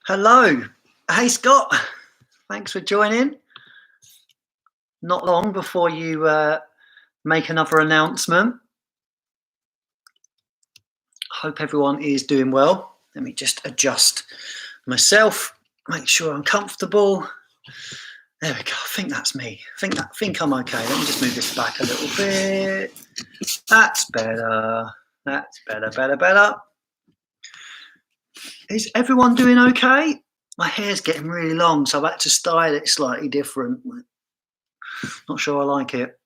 Hello. Hey, Scott. Thanks for joining. Not long before you make another announcement. Hope everyone is doing well. Let me just adjust myself, make sure I'm comfortable. There we go. I think that's me. I think I'm okay. Let me just move this back a little bit. That's better. That's better. Is everyone doing okay? My hair's getting really long, so I've had to style it slightly different. Not sure I like it.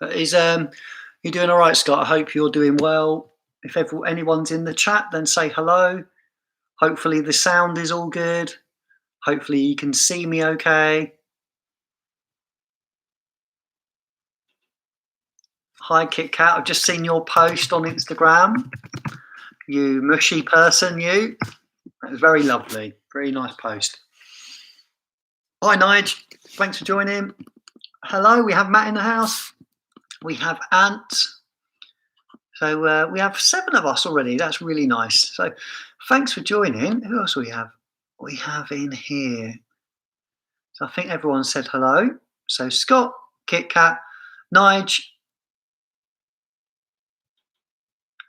Is you doing all right, Scott? I hope you're doing well. If anyone's in the chat, then say hello. Hopefully the sound is all good. Hopefully you can see me okay. Hi, Kit Kat. I've just seen your post on Instagram. You mushy person, you. That was very lovely. Very nice post. Hi, Nige. Thanks for joining. Hello, we have Matt in the house. We have Ant. So we have 7 of us already. That's really nice. So thanks for joining. Who else we have? We have in here. So I think everyone said hello. So Scott, Kit Kat, Nige,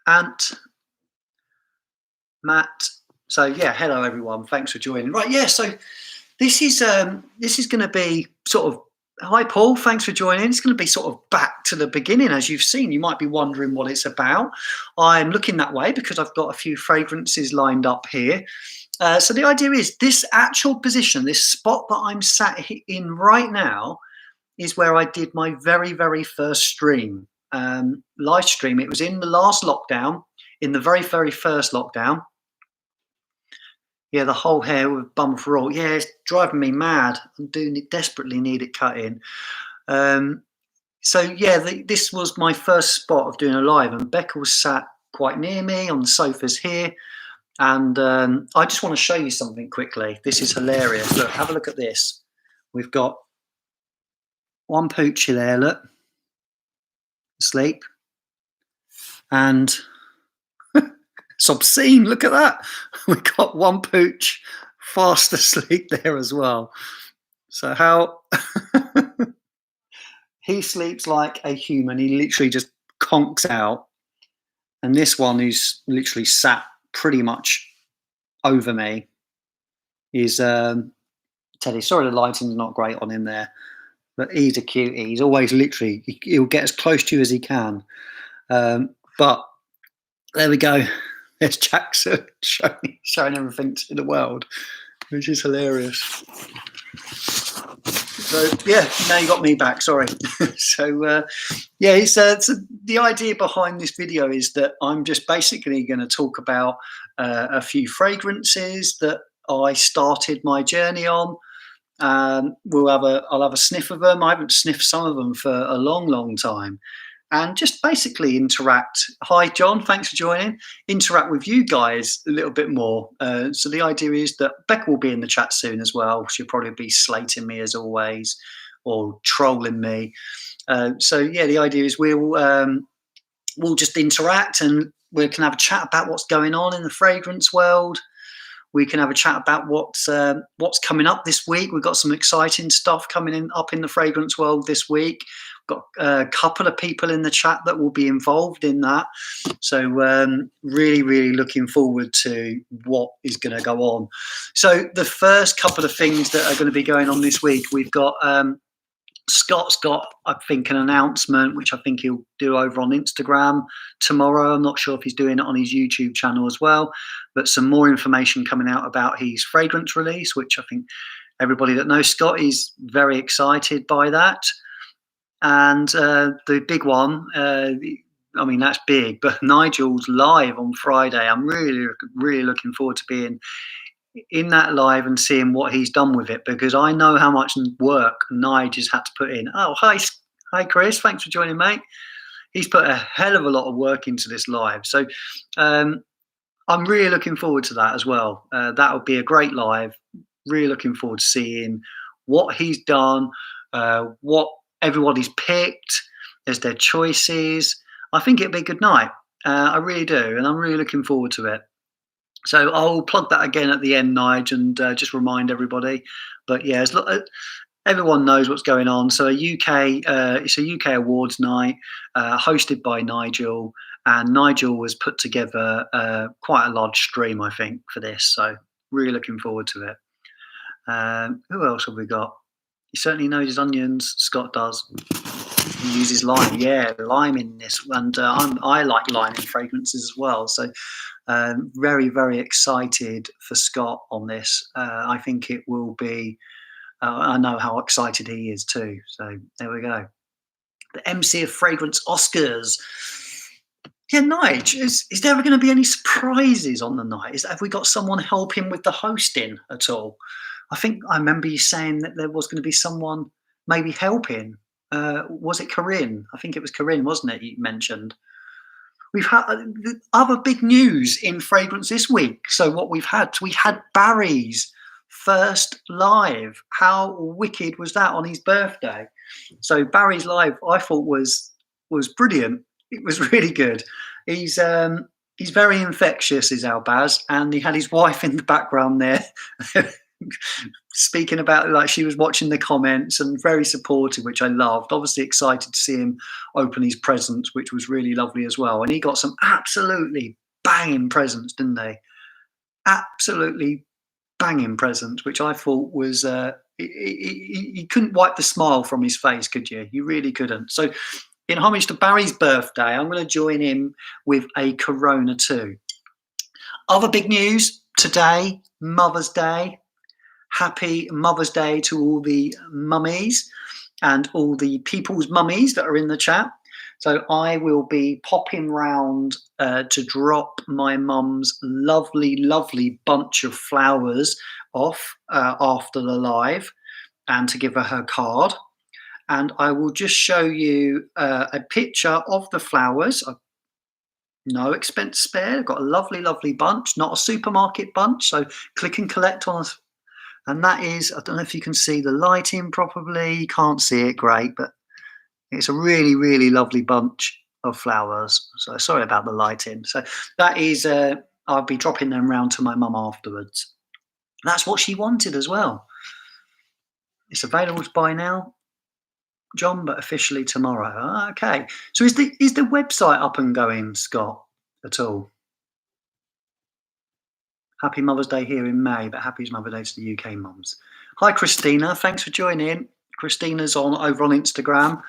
Ant, Matt. So yeah, hello everyone. Thanks for joining. Right, yeah. So this is going to be sort of. Hi Paul, thanks for joining. It's going to be sort of back to the beginning, as you've seen. You might be wondering what it's about. I'm looking that way because I've got a few fragrances lined up here. So the idea is this actual position, this spot that I'm sat in right now, is where I did my very, very first stream, live stream. It was in the last lockdown, in the very, very first lockdown. Yeah, the whole hair with bum for all. Yeah, it's driving me mad. I desperately need it cut in. So yeah, this was my first spot of doing a live, and Becca was sat quite near me on the sofas here. And I just want to show you something quickly. This is hilarious. Look, have a look at this. We've got one poochie there, look, asleep. And it's obscene. Look at that. We've got one pooch fast asleep there as well. So how he sleeps like a human. He literally just conks out. And this one who's literally sat pretty much over me is Teddy. Sorry, the lighting's not great on him there, but he's a cutie. He's always literally, he'll get as close to you as he can. But there we go. There's Jackson showing everything to the world, which is hilarious. So yeah, now you got me back. Sorry. So yeah, so the idea behind this video is that I'm just basically going to talk about a few fragrances that I started my journey on. I'll have a sniff of them. I haven't sniffed some of them for a long, long time. And just basically interact. Hi, John. Thanks for joining. Interact with you guys a little bit more. So the idea is that Becca will be in the chat soon as well. She'll probably be slating me as always, or trolling me. So yeah, the idea is we'll just interact and we can have a chat about what's going on in the fragrance world. We can have a chat about what's coming up this week. We've got some exciting stuff coming up in the fragrance world this week. Got a couple of people in the chat that will be involved in that. So really, really looking forward to what is going to go on. So the first couple of things that are going to be going on this week, we've got Scott's got, I think, an announcement, which I think he'll do over on Instagram tomorrow. I'm not sure if he's doing it on his YouTube channel as well, but some more information coming out about his fragrance release, which I think everybody that knows Scott is very excited by that. And the big one, I mean, that's big, but Nigel's live on Friday. I'm really, really looking forward to being in that live and seeing what he's done with it, because I know how much work Nige has had to put in. Oh, hi, Chris. Thanks for joining, mate. He's put a hell of a lot of work into this live. So I'm really looking forward to that as well. That'll be a great live. Really looking forward to seeing what he's done, what everybody's picked as their choices. I think it'll be a good night. I really do, and I'm really looking forward to it. So I'll plug that again at the end, Nige, and just remind everybody. But yeah, everyone knows what's going on. So it's a UK awards night hosted by Nigel, and Nigel has put together quite a large stream, I think, for this. So really looking forward to it. Who else have we got? He certainly knows his onions. Scott does. He uses lime. Yeah, lime in this, and I like lime in fragrances as well. So very, very excited for Scott on this. I think it will be. I know how excited he is too. So there we go. The MC of Fragrance Oscars. Yeah, Nige, is there ever going to be any surprises on the night? Have we got someone helping with the hosting at all? I think I remember you saying that there was going to be someone maybe helping. Was it Corinne? I think it was Corinne, wasn't it? You mentioned. We've had other big news in fragrance this week. So what we had Barry's first live. How wicked was that on his birthday? So Barry's live, I thought was brilliant. It was really good. He's very infectious, is Albaz, and he had his wife in the background there. Speaking about, like, she was watching the comments and very supportive, which I loved. Obviously excited to see him open his presents, which was really lovely as well. And he got some absolutely banging presents, didn't they? Absolutely banging presents, which I thought was you couldn't wipe the smile from his face, could you? You really couldn't. So in homage to Barry's birthday, I'm going to join in with a Corona too. Other big news today, Mother's Day. Happy Mother's Day to all the mummies and all the people's mummies that are in the chat. So I will be popping round to drop my mum's lovely, lovely bunch of flowers off after the live, and to give her card. And I will just show you a picture of the flowers. No expense spared. I've got a lovely, lovely bunch, not a supermarket bunch. So click and collect on us. And that is, I don't know if you can see the lighting properly. You can't see it great, but it's a really, really lovely bunch of flowers. So sorry about the lighting. So that is, I'll be dropping them round to my mum afterwards. That's what she wanted as well. It's available to buy now, John, but officially tomorrow. Okay. So is the website up and going, Scott, at all? Happy Mother's Day here in May, but happy Mother's Day to the UK mums. Hi, Christina. Thanks for joining. Christina's over on Instagram.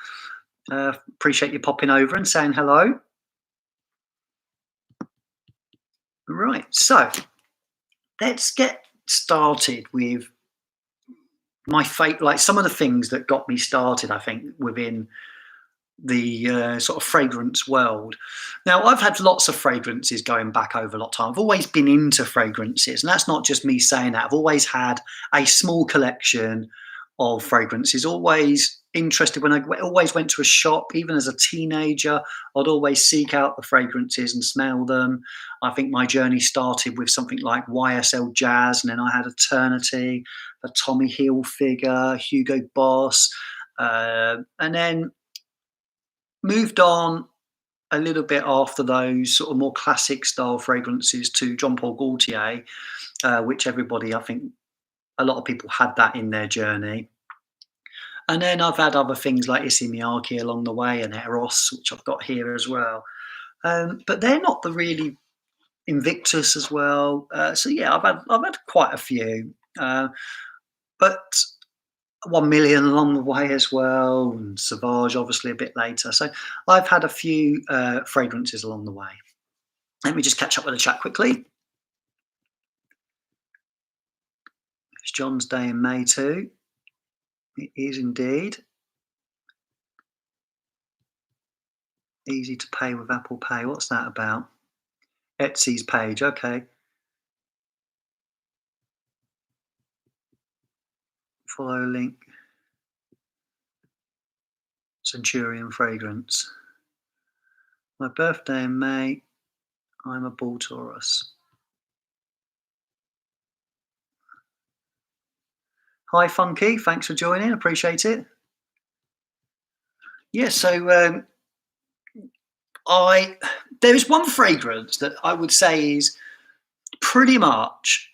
Appreciate you popping over and saying hello. Right, so let's get started with my fate. Like some of the things that got me started, I think, within the sort of fragrance world. Now, I've had lots of fragrances going back over a lot of time. I've always been into fragrances, and that's not just me saying that. I've always had a small collection of fragrances, always interested. When I always went to a shop, even as a teenager, I'd always seek out the fragrances and smell them. I think my journey started with something like YSL Jazz, and then I had Eternity, a Tommy Hilfiger, Hugo Boss, and then moved on a little bit after those sort of more classic style fragrances to Jean Paul Gaultier, which everybody, I think a lot of people had that in their journey. And then I've had other things like Issey Miyake along the way, and Eros, which I've got here as well. But they're not the really Invictus as well. So yeah, I've had quite a few, but 1 million along the way as well, and Sauvage obviously a bit later. So I've had a few fragrances along the way. Let me just catch up with the chat quickly. It's John's Day in May too. It is indeed. Easy to pay with Apple Pay. What's that about? Etsy's page. Okay. Follow link. Centurion fragrance. My birthday in May. I'm a bull Taurus. Hi, Funky. Thanks for joining. Appreciate it. Yeah, so there is one fragrance that I would say is pretty much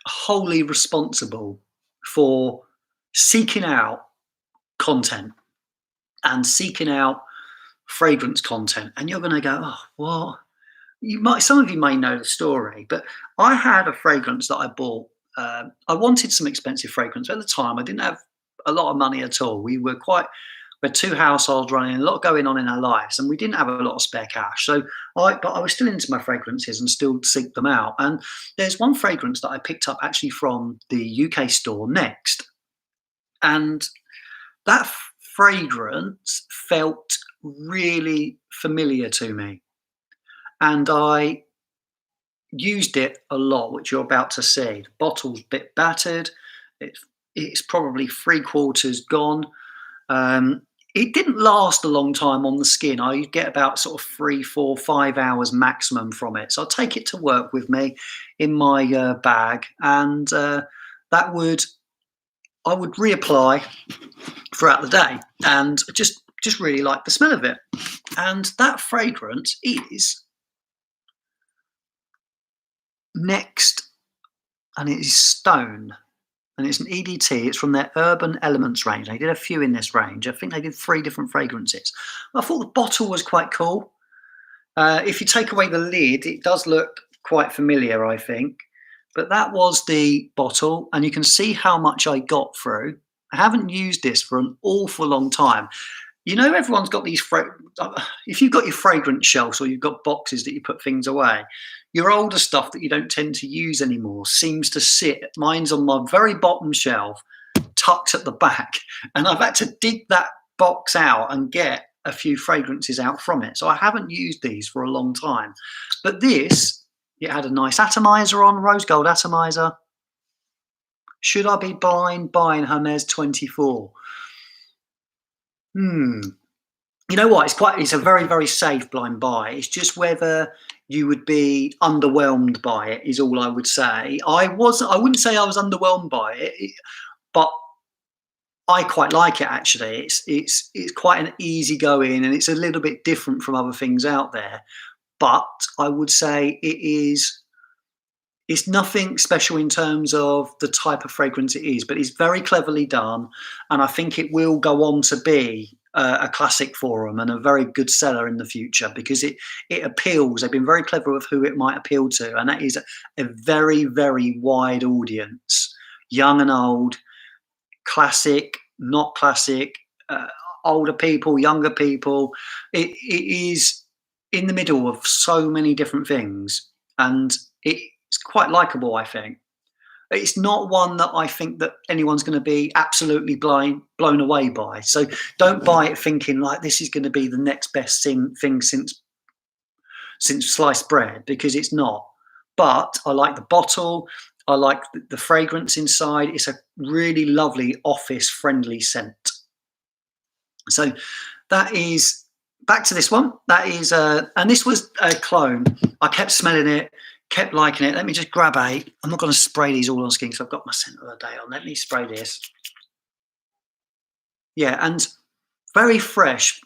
wholly responsible for seeking out content and seeking out fragrance content. And you're going to go, oh, what? You might, some of you may know the story, but I had a fragrance that I bought. I wanted some expensive fragrance at the time. I didn't have a lot of money at all. We had two households running, a lot going on in our lives, and we didn't have a lot of spare cash. But I was still into my fragrances and still seek them out. And there's one fragrance that I picked up actually from the UK store Next, and that fragrance felt really familiar to me, and I used it a lot, which you're about to see. The bottle's a bit battered. It's probably three quarters gone. Um, it didn't last a long time on the skin. I get about sort of 3, 4, 5 hours maximum from it. So I'll take it to work with me in my bag, and that would I would reapply throughout the day, and just really like the smell of it. And that fragrance is Next, and it is Stone, and it's an EDT. It's from their Urban Elements range. They did a few in this range. I think they did 3 different fragrances. I thought the bottle was quite cool. If you take away the lid, it does look quite familiar, I think. But that was the bottle, and you can see how much I got through. I haven't used this for an awful long time. You know, everyone's got these. If you've got your fragrance shelves or you've got boxes that you put things away, your older stuff that you don't tend to use anymore seems to sit. Mine's on my very bottom shelf, tucked at the back, and I've had to dig that box out and get a few fragrances out from it. So I haven't used these for a long time. But this, it had a nice atomizer on, rose gold atomizer. Should I be buying Hermes 24? You know what? It's a very, very safe blind buy. It's just whether you would be underwhelmed by it is all I would say. I wouldn't say I was underwhelmed by it, but I quite like it actually. It's quite an easy go in, and it's a little bit different from other things out there. But I would say it's nothing special in terms of the type of fragrance it is, but it's very cleverly done, and I think it will go on to be a classic for them and a very good seller in the future, because it appeals. They've been very clever with who it might appeal to, and that is a very, very wide audience, young and old, classic, not classic, older people, younger people. It is in the middle of so many different things, and it's quite likable, I think. It's not one that I think that anyone's going to be absolutely blown away by. So don't buy it thinking like this is going to be the next best thing since sliced bread, because it's not. But I like the bottle. I like the fragrance inside. It's a really lovely office-friendly scent. So that is back to this one. That is, and this was a clone. I kept smelling it, kept liking it. Let me just grab I'm not going to spray these all on skin because I've got my scent of the day on. Let me spray this. Yeah, and very fresh.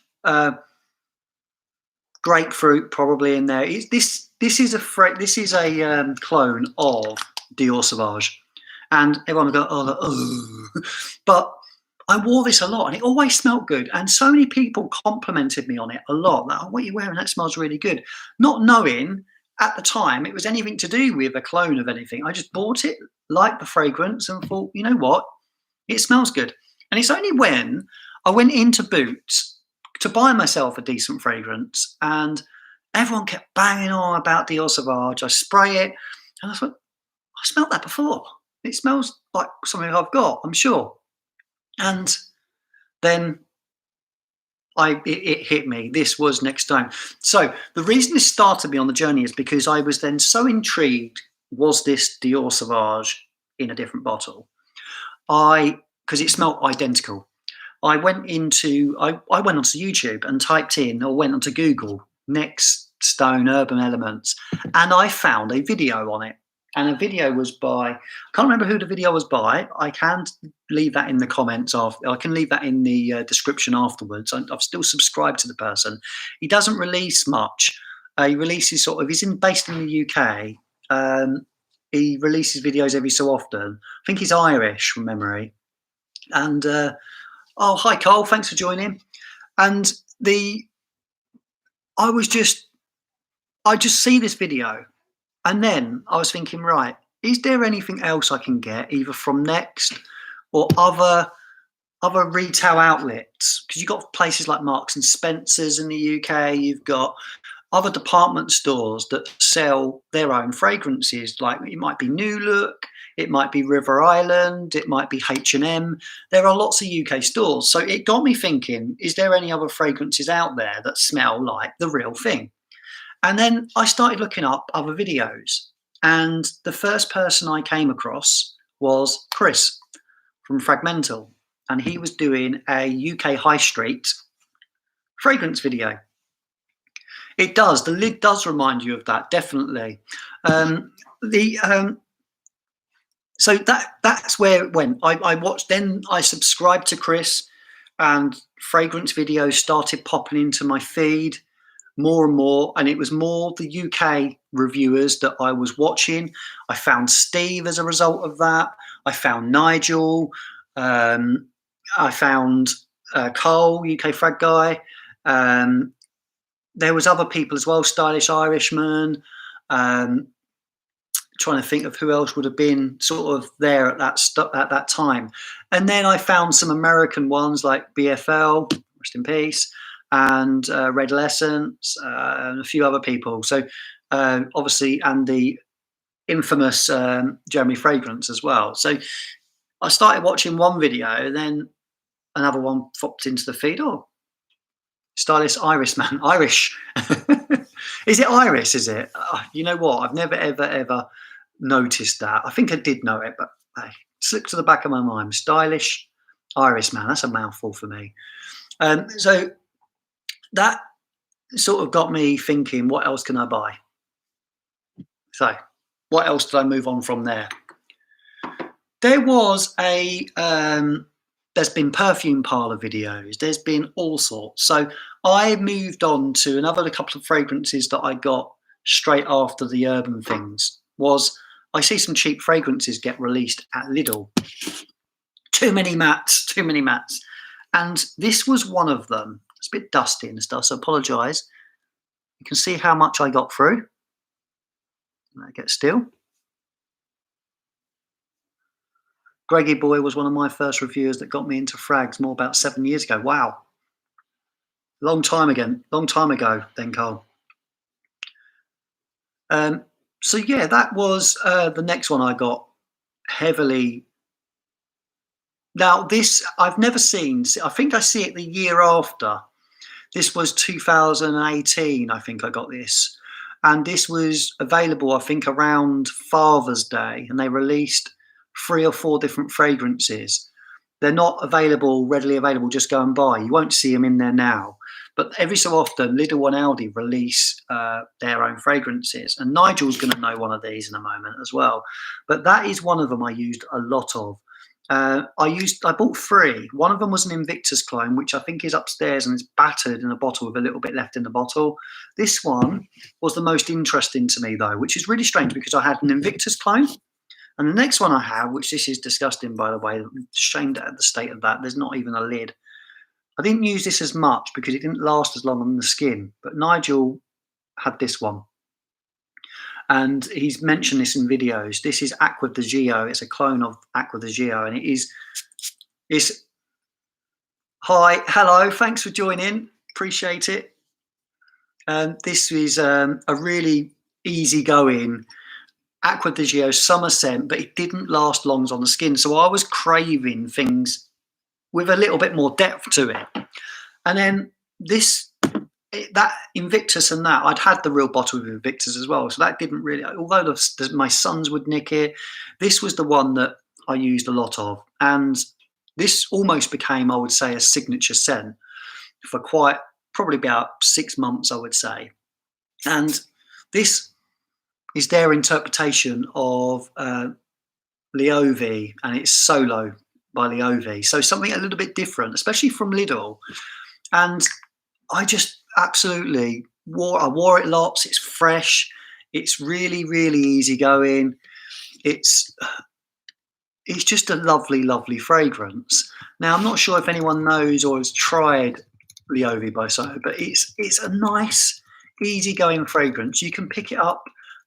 Grapefruit probably in there. This is a clone of Dior Sauvage, and everyone will go, oh, but I wore this a lot, and it always smelled good. And so many people complimented me on it a lot. Like, oh, what are you wearing? That smells really good. Not knowing at the time it was anything to do with a clone of anything. I just bought it, liked the fragrance, and thought, you know what? It smells good. And it's only when I went into Boots to buy myself a decent fragrance, and everyone kept banging on about Dior Sauvage. I spray it, and I thought, I smelled that before. It smells like something I've got, I'm sure. And then it hit me. This was Next Stone. So the reason this started me on the journey is because I was then so intrigued. Was this Dior Sauvage in a different bottle? Because it smelled identical. I went onto YouTube and typed in, or went onto Google, Next Stone Urban Elements, and I found a video on it. And a video was by, I can't remember who the video was by. I can leave that in the comments. I can leave that in the description afterwards. I've still subscribed to the person. He doesn't release much. He releases he's based in the UK. He releases videos every so often. I think he's Irish from memory. And oh, hi Cole, thanks for joining. And I was just I just see this video, and then I was thinking, right, is there anything else I can get either from Next or other retail outlets? Because you've got places like Marks and Spencers in the UK, you've got other department stores that sell their own fragrances. Like it might be New Look, it might be River Island, it might be H&M. There are lots of UK stores. So it got me thinking, is there any other fragrances out there that smell like the real thing? And then I started looking up other videos. And the first person I came across was Chris from Fragmental. And he was doing a UK high street fragrance video. It does. The lid does remind you of that, definitely. So that's where it went. I watched. Then I subscribed to Chris, and fragrance videos started popping into my feed more and more. And it was more the UK reviewers that I was watching. I found Steve as a result of that. I found Nigel. I found Cole, UK Frag Guy. There was other people as well, Stylish Irishman. Trying to think of who else would have been sort of there at that time. And then I found some American ones like BFL, rest in peace, and Red Essence, and a few other people. So obviously, and the infamous Jeremy Fragrance as well. So I started watching one video, then another one popped into the feed. Oh, Stylish Irishman, Irish. Is it Iris? Is it? You know what? I've never ever noticed that. I think I did know it, but hey, slipped to the back of my mind. Stylish Irishman. That's a mouthful for me. So that sort of got me thinking, what else can I buy? So what else did I move on from there? There was there's been perfume parlor videos. There's been all sorts. So I moved on to another couple of fragrances that I got straight after the urban things. I see some cheap fragrances get released at Lidl. Too many mattes. And this was one of them. It's a bit dusty and stuff, so apologise. You can see how much I got through. I get still. Greggy Boy was one of my first reviewers that got me into frags more about 7 years ago. Wow. Long time ago then, Cole. So yeah, that was the next one I got heavily. Now this, I've never seen, I think I see it the year after. This was 2018, I think I got this. And this was available, I think, around Father's Day, and they released 3 or 4 different fragrances. They're not readily available, just go and buy. You won't see them in there now. But every so often, Lidl and Aldi release their own fragrances. And Nigel's going to know one of these in a moment as well. But that is one of them I used a lot of. I bought 3. One of them was an Invictus clone, which I think is upstairs and it's battered in a bottle with a little bit left in the bottle. This one was the most interesting to me, though, which is really strange because I had an Invictus clone. And the next one I have, which this is disgusting, by the way, I'm ashamed at the state of that. There's not even a lid. I didn't use this as much because it didn't last as long on the skin. But Nigel had this one. And he's mentioned this in videos. This is Acqua di Gio. It's a clone of Acqua di Gio. And it's hi, hello, thanks for joining. Appreciate it. This is a really easygoing Acqua di Gio summer scent, but it didn't last long on the skin. So I was craving things with a little bit more depth to it. And then that Invictus and that, I'd had the real bottle of Invictus as well. So that didn't really, although my sons would nick it, this was the one that I used a lot of. And this almost became, I would say, a signature scent for probably about 6 months, I would say. And this is their interpretation of Leovi, and it's Solo by Leovi. So something a little bit different, especially from Lidl. And I just absolutely wore it lots. It's fresh. It's really, really easy going. It's it's just a lovely, lovely fragrance. Now, I'm not sure if anyone knows or has tried Liovi by Soho, but it's a nice, easygoing fragrance. You can pick it up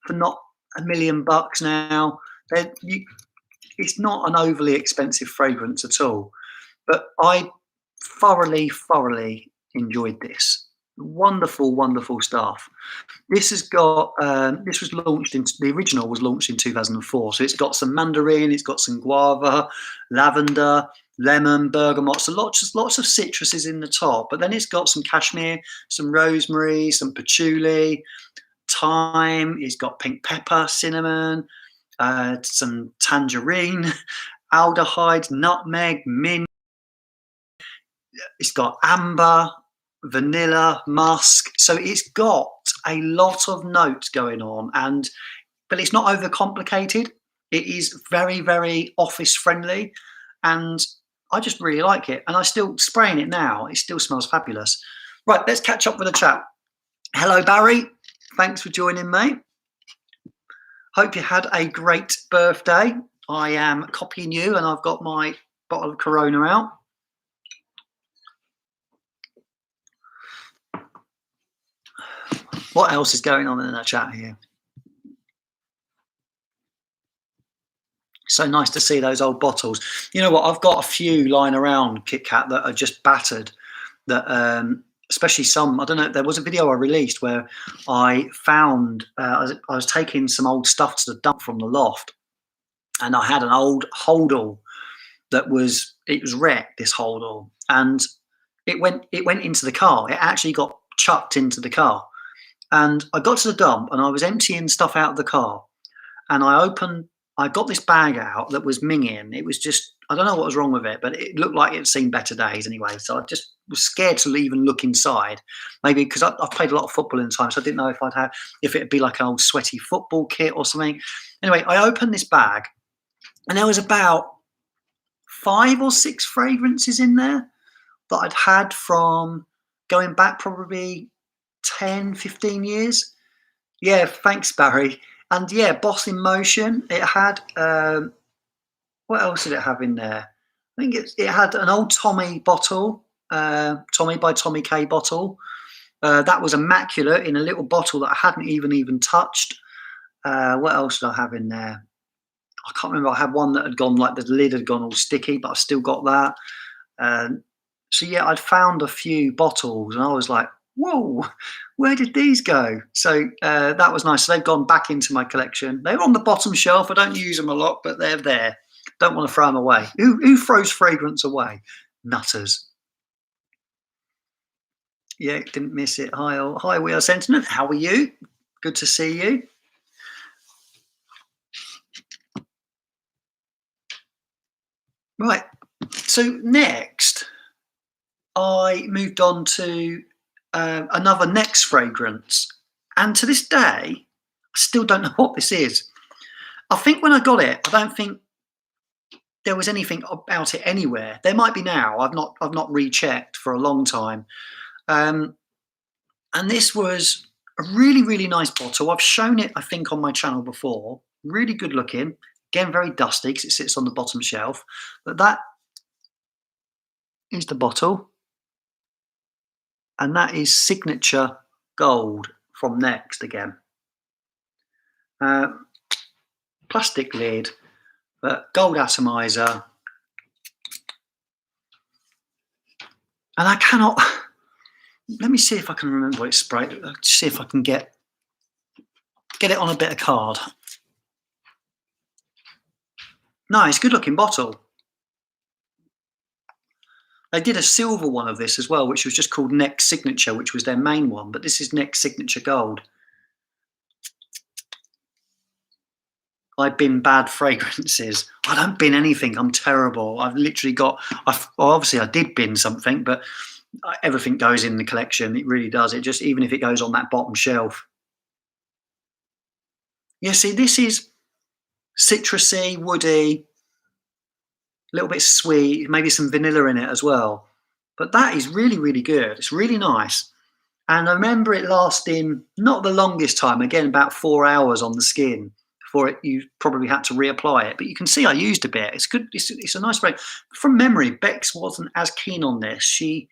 for not $1 million now. It's not an overly expensive fragrance at all. But I thoroughly, thoroughly enjoyed this. Wonderful, wonderful stuff. This has got this was launched in the original was launched in 2004. So it's got some mandarin, it's got some guava, lavender, lemon, bergamot. So lots of citruses in the top, but then it's got some cashmere, some rosemary, some patchouli, thyme. It's got pink pepper, cinnamon, some tangerine, aldehyde, nutmeg, mint. It's got amber, vanilla, musk. So it's got a lot of notes going on, but it's not overcomplicated. It is very, very office friendly, and I just really like it. And I still spraying it now. It still smells fabulous. Right, let's catch up with the chat. Hello, Barry. Thanks for joining, mate. Hope you had a great birthday. I am copying you, and I've got my bottle of Corona out. What else is going on in the chat here? So nice to see those old bottles. You know what? I've got a few lying around, Kit Kat, that are just battered. That especially some. I don't know. There was a video I released where I found I was taking some old stuff to the dump from the loft, and I had an old holdall that was wrecked. This holdall, and it went into the car. It actually got chucked into the car. And I got to the dump and I was emptying stuff out of the car, and I got this bag out that was minging. It was just, I don't know what was wrong with it, but it looked like it'd seen better days anyway. So I just was scared to even look inside, maybe because I've played a lot of football in time. So I didn't know if it'd be like an old sweaty football kit or something. Anyway, I opened this bag and there was about 5 or 6 fragrances in there that I'd had from going back probably 10, 15 years. Yeah, thanks, Barry. And yeah, Boss in Motion. It had, what else did it have in there? I think it had an old Tommy bottle, Tommy by Tommy K bottle. That was immaculate in a little bottle that I hadn't even touched. What else did I have in there? I can't remember. I had one that had gone, like the lid had gone all sticky, but I've still got that. So yeah, I'd found a few bottles and I was like, whoa, where did these go? So that was nice. So they've gone back into my collection. They're on the bottom shelf. I don't use them a lot, but they're there. Don't want to throw them away. Who throws fragrance away? Nutters. Yeah, didn't miss it. Hi, We Are Sentiment. How are you? Good to see you. Right. So next, I moved on to another next fragrance, and to this day I still don't know what this is. I think when I got it, I don't think there was anything about it anywhere. There might be now. I've not rechecked for a long time. And this was a really, really nice bottle. I've shown it, I think, on my channel before. Really good looking. Again, very dusty because it sits on the bottom shelf. But that is the bottle. And that is Signature Gold from Next again. Plastic lid, but gold atomizer. And I cannot, let me see if I can remember what it's sprayed. See if I can get it on a bit of card. Nice, good looking bottle. They did a silver one of this as well, which was just called Next Signature, which was their main one, but this is Next Signature Gold. I bin bad fragrances. I don't bin anything. I'm terrible. I've literally got, obviously I did bin something, but everything goes in the collection. It really does. It just, even if it goes on that bottom shelf. Yeah, see, this is citrusy, woody, a little bit sweet, maybe some vanilla in it as well. But that is really, really good. It's really nice. And I remember it lasting not the longest time, again, about 4 hours on the skin. before you probably had to reapply it. But you can see I used a bit. It's good. It's a nice spray. From memory, Bex wasn't as keen on this. She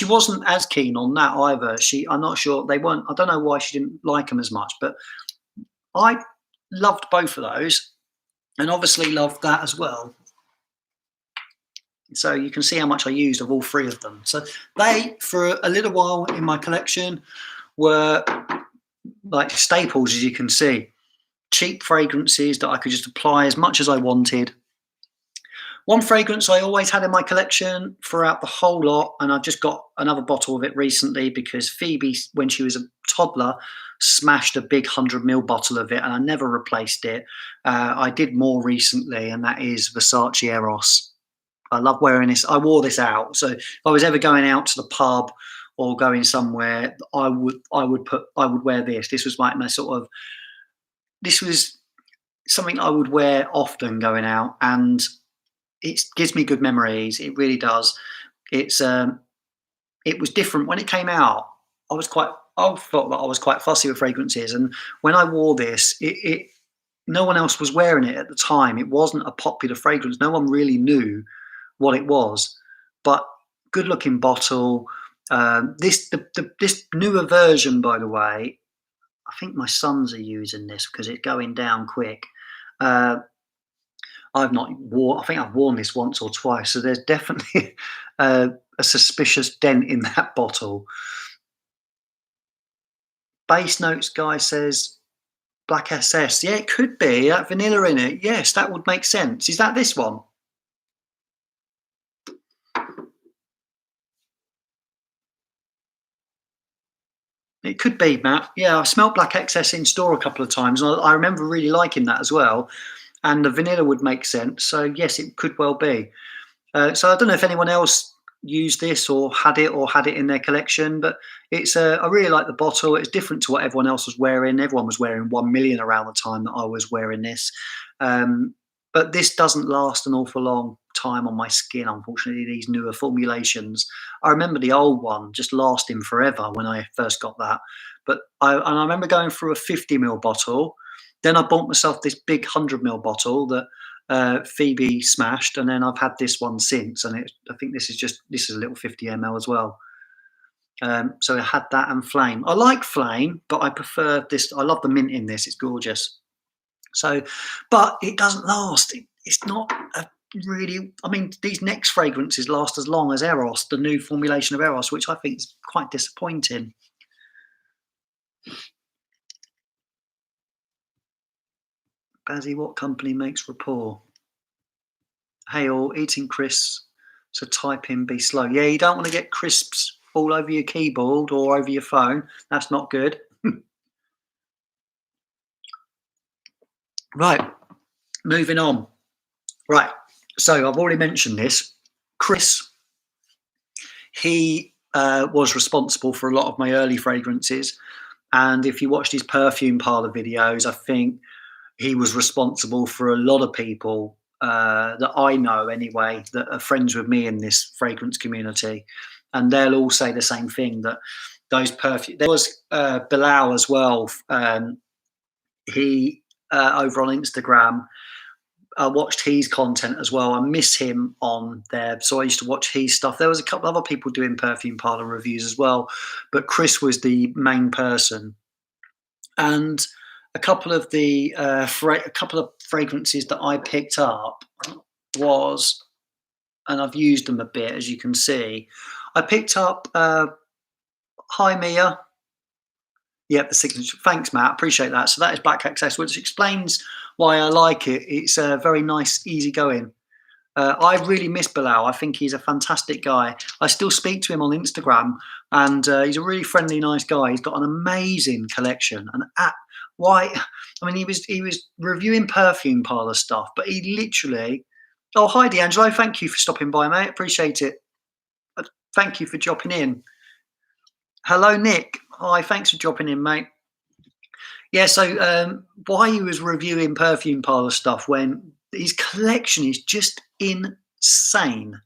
wasn't as keen on that either. I'm not sure they weren't. I don't know why she didn't like them as much, but I loved both of those, and obviously loved that as well. So you can see how much I used of all three of them. So they, for a little while in my collection, were like staples, as you can see. Cheap fragrances that I could just apply as much as I wanted. One fragrance I always had in my collection throughout the whole lot, and I've just got another bottle of it recently because Phoebe, when she was a toddler, smashed a big 100 ml bottle of it, and I never replaced it. I did more recently, and that is Versace Eros. I love wearing this. I wore this out. So if I was ever going out to the pub or going somewhere, I would wear this. This was my sort of. This was something I would wear often going out, and it gives me good memories. It really does. It's it was different when it came out. I felt that I was quite fussy with fragrances, and when I wore this, no one else was wearing it at the time. It wasn't a popular fragrance. No one really knew what it was, but good looking bottle. This newer version, by the way, I think my sons are using this because it's going down quick. I've not worn. I think I've worn this once or twice, so there's definitely a suspicious dent in that bottle. Base notes guy says Black SS. Yeah, it could be that vanilla in it. Yes, that would make sense. Is that this one? It could be, Matt. Yeah, I smelled Black XS in store a couple of times, and I remember really liking that as well. And the vanilla would make sense. So yes, it could well be. So I don't know if anyone else used this or had it in their collection, but it's I really like the bottle. It's different to what everyone else was wearing. Everyone was wearing 1 million around the time that I was wearing this. But this doesn't last an awful long time on my skin, unfortunately, these newer formulations. I remember the old one just lasting forever when I first got that. But I remember going through a 50 ml bottle. Then I bought myself this big 100 ml bottle that Phoebe smashed, and then I've had this one since. And I think this is a little 50 ml as well. So I had that and Flame. I like Flame, but I prefer this. I love the mint in this. It's gorgeous. So, but it doesn't last. It's not a really. I mean, these next fragrances last as long as Eros, the new formulation of Eros, which I think is quite disappointing. Bazzy, what company makes rapport? Hey all, eating crisps, so type in be slow. Yeah, you don't want to get crisps all over your keyboard or over your phone. That's not good. Right, moving on. Right, so I've already mentioned this. Chris, he was responsible for a lot of my early fragrances. And if you watched his perfume parlor videos, I think he was responsible for a lot of people that I know anyway, that are friends with me in this fragrance community. And they'll all say the same thing, that those perfume. There was Bilal as well. He over on Instagram. I watched his content as well. I miss him on there, so I used to watch his stuff. There was a couple other people doing perfume parlor reviews as well, but Chris was the main person. And a couple of the fragrances that I picked up was, and I've used them a bit, as you can see. I picked up Hi Mia. Yep, the signature. Thanks, Matt. Appreciate that. So that is Black XS, which explains why I like it. It's very nice, easy going. I really miss Bilal. I think he's a fantastic guy. I still speak to him on Instagram, and he's a really friendly, nice guy. He's got an amazing collection. And why? I mean, he was reviewing perfume parlor stuff, but he literally. Oh, hi, D'Angelo. Thank you for stopping by, mate. Appreciate it. Thank you for dropping in. Hello, Nick. Hi, thanks for dropping in, mate. Yeah, so why he was reviewing perfume parlor stuff when his collection is just insane.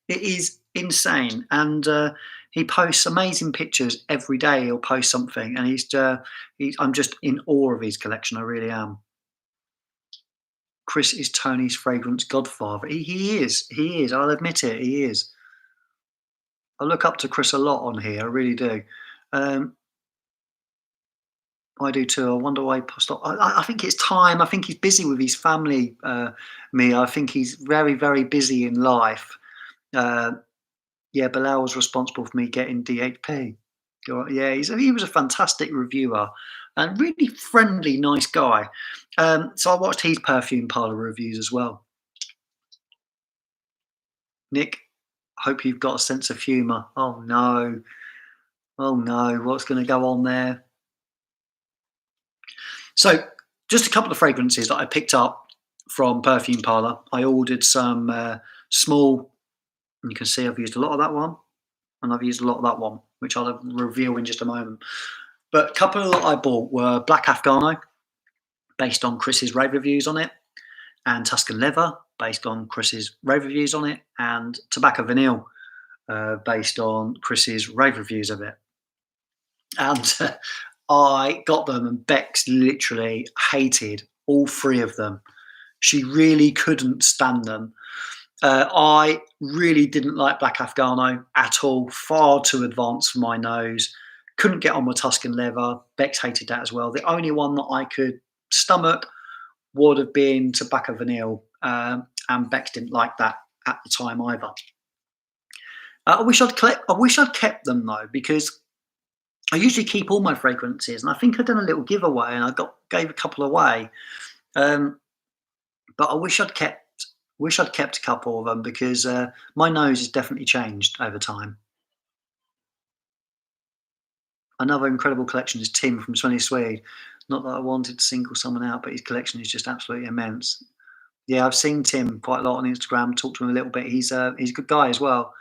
It is insane. And he posts amazing pictures every day. He'll post something, and I'm just in awe of his collection. I really am. Chris is Tony's fragrance godfather. He is. He is. I'll admit it. He is. I look up to Chris a lot on here. I really do. Um, I do too. I wonder why he passed on. I think it's time. I think he's busy with his family. I think he's very, very busy in life. Uh, yeah, Bilal was responsible for me getting DHP. Yeah, he was a fantastic reviewer and really friendly, nice guy. So I watched his perfume parlor reviews as well. Nick, hope you've got a sense of humour. Oh no, what's going to go on there? So, just a couple of fragrances that I picked up from Perfume Parlour. I ordered some small, and you can see I've used a lot of that one, and I've used a lot of that one, which I'll reveal in just a moment. But a couple that I bought were Black Afghano, based on Chris's rave reviews on it, and Tuscan Leather, based on Chris's rave reviews on it, and Tobacco Vanille, based on Chris's rave reviews of it. And I got them, and Bex literally hated all three of them. She really couldn't stand them. I really didn't like Black Afghano at all. Far too advanced for my nose. Couldn't get on with Tuscan Leather. Bex hated that as well. The only one that I could stomach would have been Tobacco Vanille, and Bex didn't like that at the time either. I wish I'd kept them though, because I usually keep all my fragrances, and I think I've done a little giveaway, and I gave a couple away. But I wish I'd kept a couple of them, because my nose has definitely changed over time. Another incredible collection is Tim from Svenny Swede. Not that I wanted to single someone out, but his collection is just absolutely immense. Yeah, I've seen Tim quite a lot on Instagram. Talked to him a little bit. He's a good guy as well.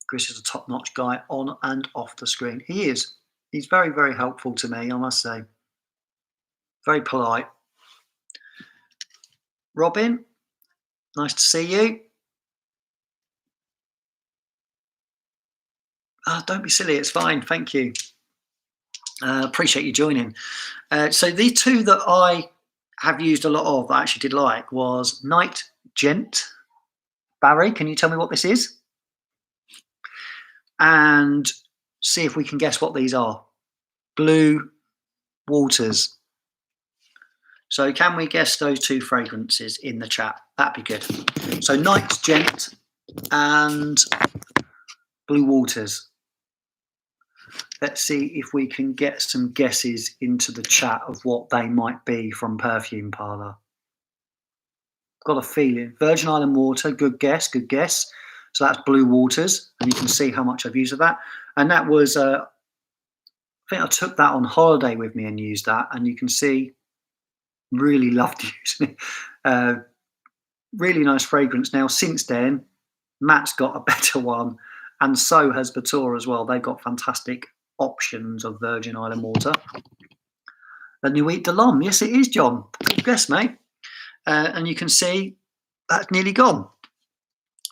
Chris is a top-notch guy on and off the screen. He is. He's very, very helpful to me, I must say. Very polite. Robin, nice to see you. Don't be silly. It's fine. Thank you. Appreciate you joining. So the two that I have used a lot of, that I actually did like, was Night Gent. Barry, can you tell me what this is? And see if we can guess what these are. Blue Waters. So can we guess those two fragrances in the chat? That'd be good. So Night Gent and Blue Waters. Let's see if we can get some guesses into the chat of what they might be from Perfume Parlour. Got a feeling. Virgin Island Water, good guess, good guess. So that's Blue Waters, and you can see how much I've used of that. And that was, I think I took that on holiday with me and used that, and you can see, really loved using it. Really nice fragrance. Now, since then, Matt's got a better one, and so has Bator as well. They've got fantastic options of Virgin Island Water. The Nuit de l'Homme. Yes, it is, John. Good guess, mate. And you can see that's nearly gone.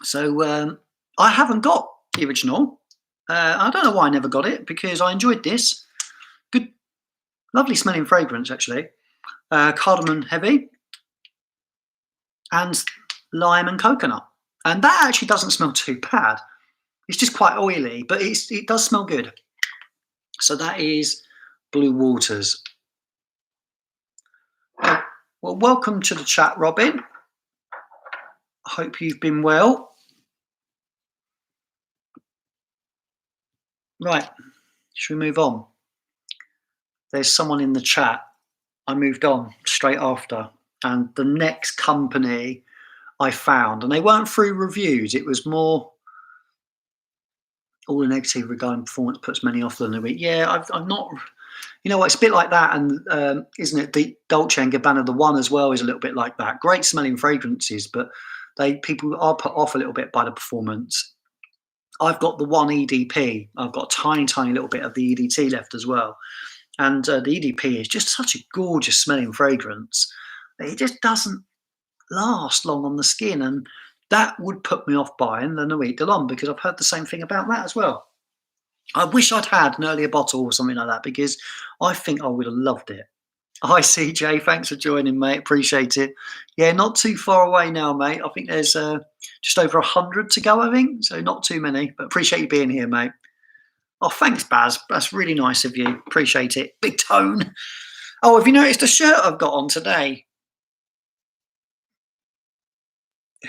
So I haven't got the original. I don't know why I never got it, because I enjoyed this. Good, lovely smelling fragrance, actually. Cardamom heavy and lime and coconut. And that actually doesn't smell too bad. It's just quite oily, but it does smell good. So that is Blue Waters. Well, welcome to the chat, Robin. I hope you've been well. Right, should we move on? There's someone in the chat. I moved on straight after. And the next company I found, and they weren't through reviews, it was more all the negative regarding performance puts many off than the week. Yeah, I'm not, you know what, it's a bit like that. And isn't it, the Dolce & Gabbana, the one as well, is a little bit like that. Great smelling fragrances, but people are put off a little bit by the performance. I've got the one EDP. I've got a tiny, tiny little bit of the EDT left as well. And the EDP is just such a gorgeous smelling fragrance. It just doesn't last long on the skin. And that would put me off buying the Nuit de l'Homme, because I've heard the same thing about that as well. I wish I'd had an earlier bottle or something like that, because I think I would have loved it. Hi, CJ. Thanks for joining, mate. Appreciate it. Yeah, not too far away now, mate. I think there's just over 100 to go, I think. So not too many, but appreciate you being here, mate. Oh, thanks, Baz. That's really nice of you. Appreciate it. Big tone. Oh, have you noticed the shirt I've got on today?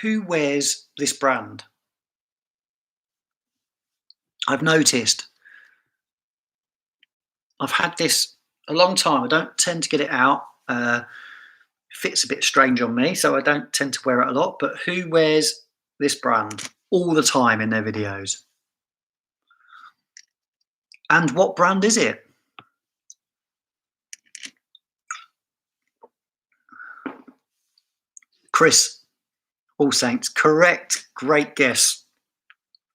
Who wears this brand? I've noticed. I've had this a long time. I don't tend to get it out. Fits a bit strange on me, so I don't tend to wear it a lot. But who wears this brand all the time in their videos? And what brand is it? Chris, All Saints. Correct. Great guess.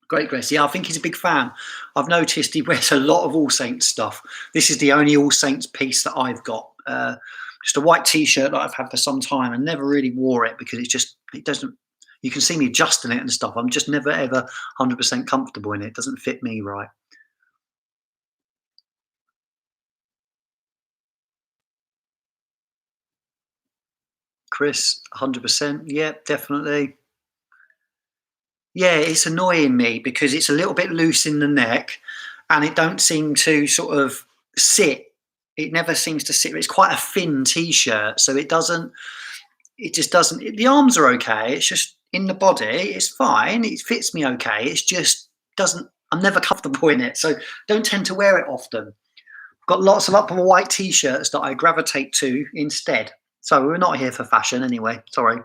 Great guess. Yeah, I think he's a big fan. I've noticed he wears a lot of All Saints stuff. This is the only All Saints piece that I've got. Just a white T-shirt that I've had for some time and never really wore it because it doesn't. You can see me adjusting it and stuff. I'm just never ever 100% comfortable in it. It doesn't fit me right. Chris, 100%. Yeah, definitely. Yeah, it's annoying me because it's a little bit loose in the neck and it don't seem to sort of sit. It never seems to sit. It's quite a thin T-shirt, so it just doesn't. The arms are okay. It's just in the body. It's fine. It fits me okay. It's just doesn't. I'm never comfortable in it, so don't tend to wear it often. I've got lots of upper white T-shirts that I gravitate to instead. So we're not here for fashion anyway. Sorry.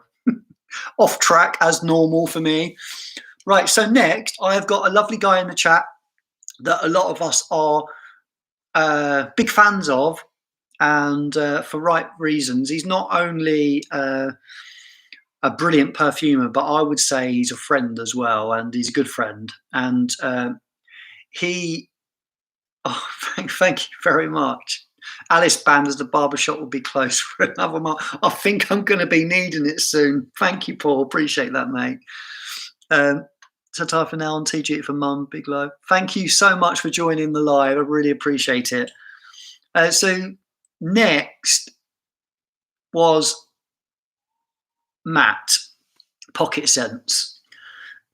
Off track as normal for me. Right. So next, I have got a lovely guy in the chat that a lot of us are big fans of, and for right reasons. He's not only a brilliant perfumer, but I would say he's a friend as well, and he's a good friend. And he, oh, thank you very much. Alice Banders, the barbershop will be closed for another month. I think I'm going to be needing it soon. Thank you, Paul. Appreciate that, mate. Ta-ta for now on TG for mum. Big love. Thank you so much for joining the live. I really appreciate it. So next was Matt, Pocket Scents.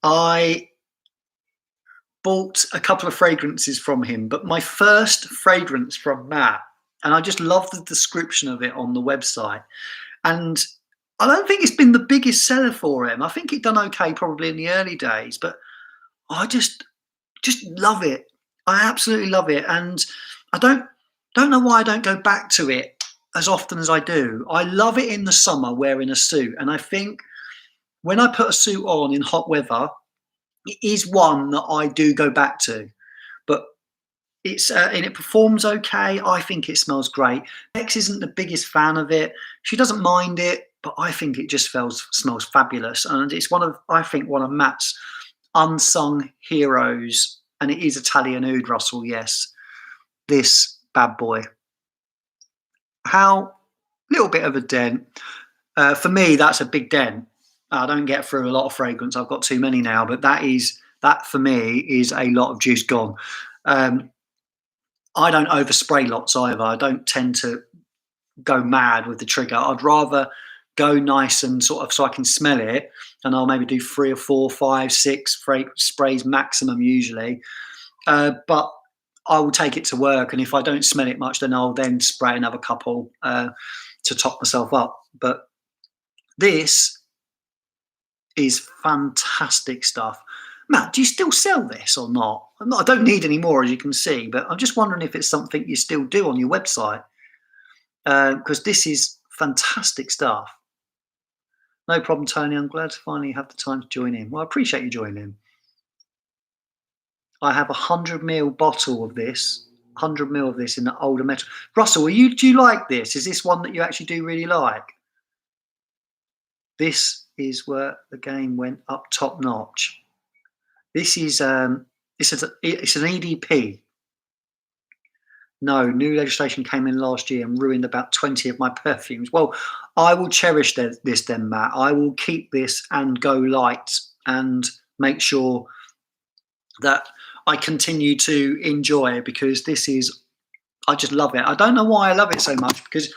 I bought a couple of fragrances from him, but my first fragrance from Matt, and I just love the description of it on the website. And I don't think it's been the biggest seller for him. I think it done okay probably in the early days, but I just love it. I absolutely love it. And I don't know why I don't go back to it as often as I do. I love it in the summer wearing a suit. And I think when I put a suit on in hot weather, it is one that I do go back to. But it's and it performs okay. I think it smells great. Bex isn't the biggest fan of it. She doesn't mind it, but I think it just smells fabulous. And it's I think one of Matt's unsung heroes. And it is Italian oud, Russell, yes. This bad boy. How little bit of a dent. For me, that's a big dent. I don't get through a lot of fragrance. I've got too many now, but that for me is a lot of juice gone. I don't overspray lots either. I don't tend to go mad with the trigger. I'd rather go nice and sort of so I can smell it, and I'll maybe do 3 or 4, 5, 6 sprays maximum usually. But I will take it to work, and if I don't smell it much, then I'll then spray another couple to top myself up. But this is fantastic stuff. Matt, do you still sell this or not? I don't need any more, as you can see, but I'm just wondering if it's something you still do on your website, because this is fantastic stuff. No problem, Tony. I'm glad to finally have the time to join in. Well, I appreciate you joining in. I have 100ml bottle of this, 100ml of this in the older metal. Russell, do you like this? Is this one that you actually do really like? This is where the game went up top notch. This is it's an EDP. No, new legislation came in last year and ruined about 20 of my perfumes. Well, I will cherish this then, Matt. I will keep this and go light and make sure that I continue to enjoy it, because this is, I just love it. I don't know why I love it so much, because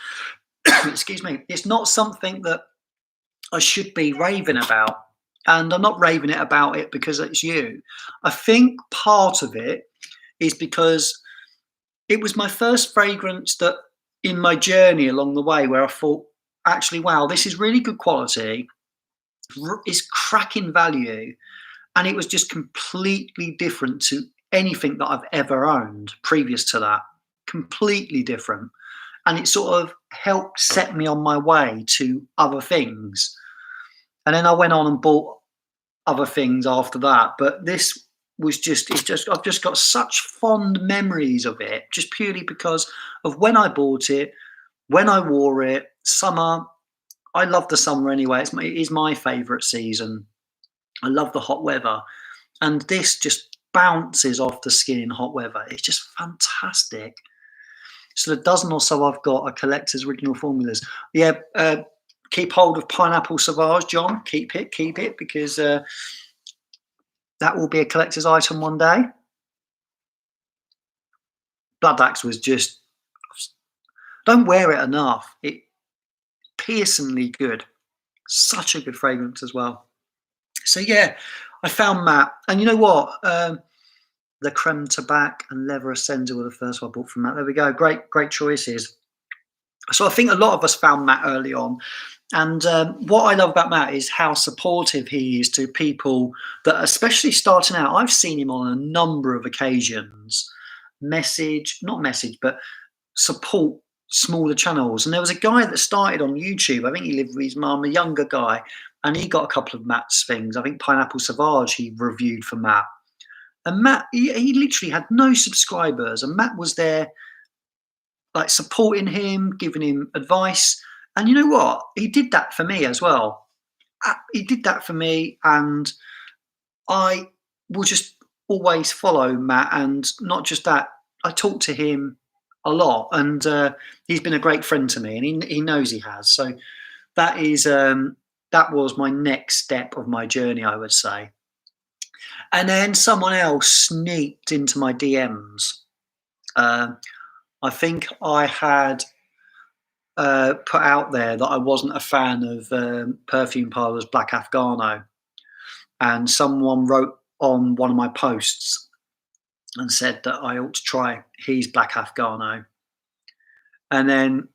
excuse me, it's not something that I should be raving about. And I'm not raving it about it because it's you. I think part of it is because it was my first fragrance that in my journey along the way where I thought, actually, wow, this is really good quality, it's cracking value, and it was just completely different to anything that I've ever owned previous to that. Completely different. And it sort of helped set me on my way to other things. And then I went on and bought other things after that. But this was just, I've just got such fond memories of it, just purely because of when I bought it, when I wore it. Summer, I love the summer anyway. It is my favourite season. I love the hot weather. And this just bounces off the skin in hot weather. It's just fantastic. So the dozen or so I've got are collector's original formulas. Yeah, keep hold of Pineapple Sauvage, John. Keep it, because that will be a collector's item one day. Blood Axe was just, don't wear it enough. It piercingly good. Such a good fragrance as well. So yeah, I found Matt, and you know what? The Creme Tabac and Leather Ascender were the first one I bought from Matt. There we go. Great choices. So I think a lot of us found Matt early on. And what I love about Matt is how supportive he is to people that are especially starting out. I've seen him on a number of occasions not message, but support smaller channels. And there was a guy that started on YouTube. I think he lived with his mum, a younger guy, and he got a couple of Matt's things. I think Pineapple Sauvage he reviewed for Matt. And Matt, he literally had no subscribers, and Matt was there, like supporting him, giving him advice. And you know what? He did that for me as well. He did that for me, and I will just always follow Matt. And not just that, I talk to him a lot, and he's been a great friend to me, and he knows he has. So that is that was my next step of my journey, I would say. And then someone else sneaked into my DMs. I think I had put out there that I wasn't a fan of Perfume Parlour's Black Afghano, and someone wrote on one of my posts and said that I ought to try his Black Afghano. And then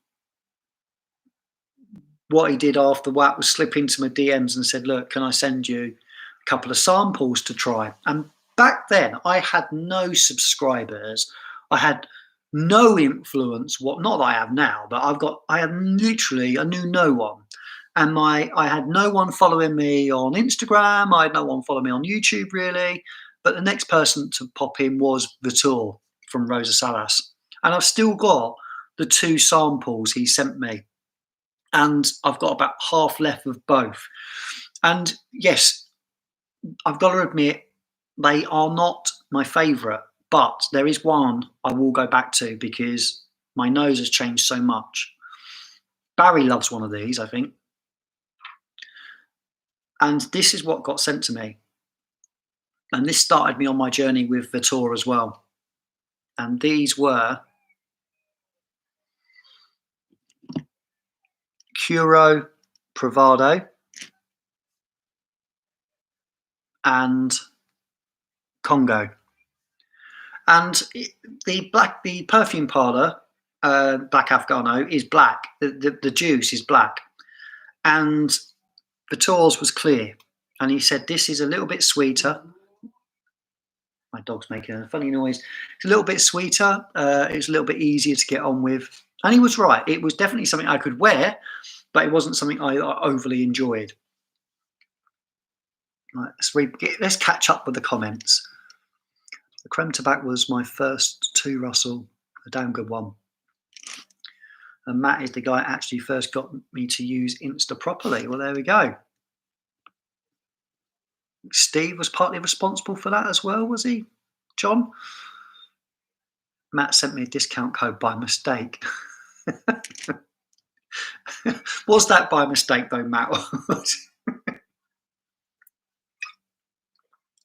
what he did after that was slip into my DMs and said, look, can I send you a couple of samples to try? And back then I had no subscribers. I had no influence, not that I have now, but I had literally, I knew no one. And I had no one following me on Instagram. I had no one following me on YouTube, really. But the next person to pop in was Vitor from Rosa Salas. And I've still got the 2 samples he sent me. And I've got about half left of both. And yes, I've got to admit, they are not my favourite. But there is one I will go back to because my nose has changed so much. Barry loves one of these, I think. And this is what got sent to me. And this started me on my journey with Vitor as well. And these were Curo Pravado and Congo. And the Perfume Parlour Black Afghano is black. The juice is black. And Vitor's was clear. And he said, this is a little bit sweeter. My dog's making a funny noise. It's a little bit sweeter. It's a little bit easier to get on with. And he was right. It was definitely something I could wear, but it wasn't something I overly enjoyed. Right, let's catch up with the comments. The Creme Tabac was my first 2 Russell, a damn good one. And Matt is the guy that actually first got me to use Insta properly. Well, there we go. Steve was partly responsible for that as well, was he, John? Matt sent me a discount code by mistake. Was that by mistake though, Matt?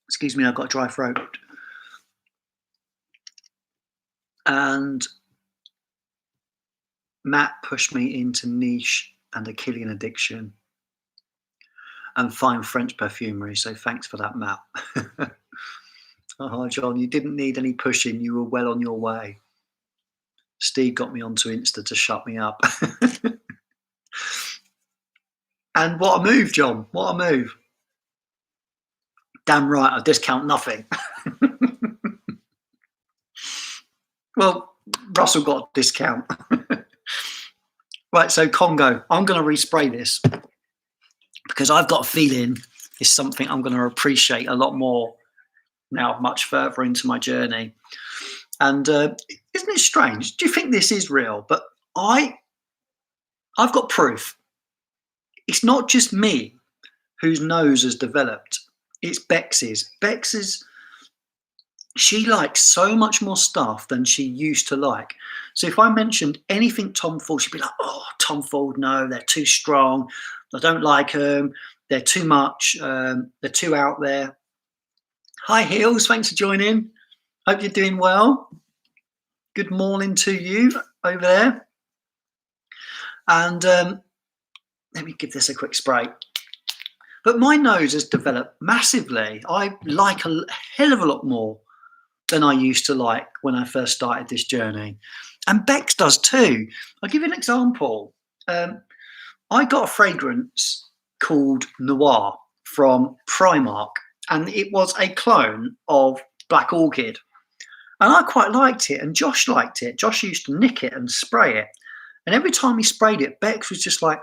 Excuse me, I've got a dry throat. And Matt pushed me into niche and a killing addiction and fine French perfumery. So thanks for that, Matt. Oh, John, you didn't need any pushing. You were well on your way. Steve got me onto Insta to shut me up. And what a move, John. What a move. Damn right, I discount nothing. Well, Russell got a discount. Right, so Congo. I'm going to respray this because I've got a feeling it's something I'm going to appreciate a lot more now, much further into my journey. And isn't it strange? Do you think this is real? But I've got proof. It's not just me whose nose has developed. It's Bex's. She likes so much more stuff than she used to like. So if I mentioned anything Tom Ford, she'd be like, oh, Tom Ford, no, they're too strong. I don't like them. They're too much. They're too out there. Hi, Heels. Thanks for joining. Hope you're doing well. Good morning to you over there. And let me give this a quick spray. But my nose has developed massively. I like a hell of a lot more than I used to like when I first started this journey. And Bex does too. I'll give you an example. I got a fragrance called Noir from Primark, and it was a clone of Black Orchid. And I quite liked it, and Josh liked it. Josh used to nick it and spray it. And every time he sprayed it, Bex was just like,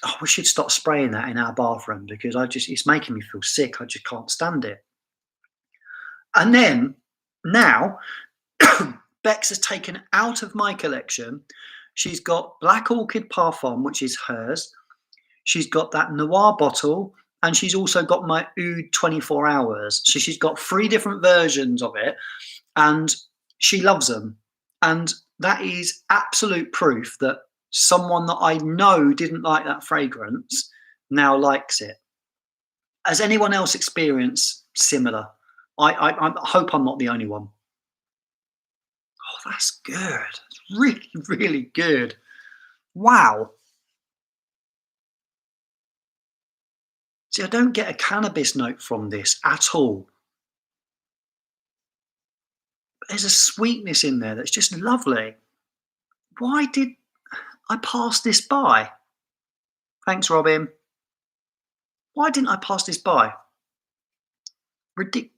oh, we should stop spraying that in our bathroom because it's making me feel sick. I just can't stand it. And then now Bex has taken out of my collection. She's got Black Orchid Parfum, which is hers. She's got that Noir bottle, and she's also got my Oud 24 Hours. So she's got 3 different versions of it, and she loves them. And that is absolute proof that someone that I know didn't like that fragrance now likes it. Has anyone else experienced similar? I hope I'm not the only one. Oh, that's good. It's really, really good. Wow. See, I don't get a cannabis note from this at all. But there's a sweetness in there that's just lovely. Why did I pass this by? Thanks, Robin. Why didn't I pass this by? Ridiculous.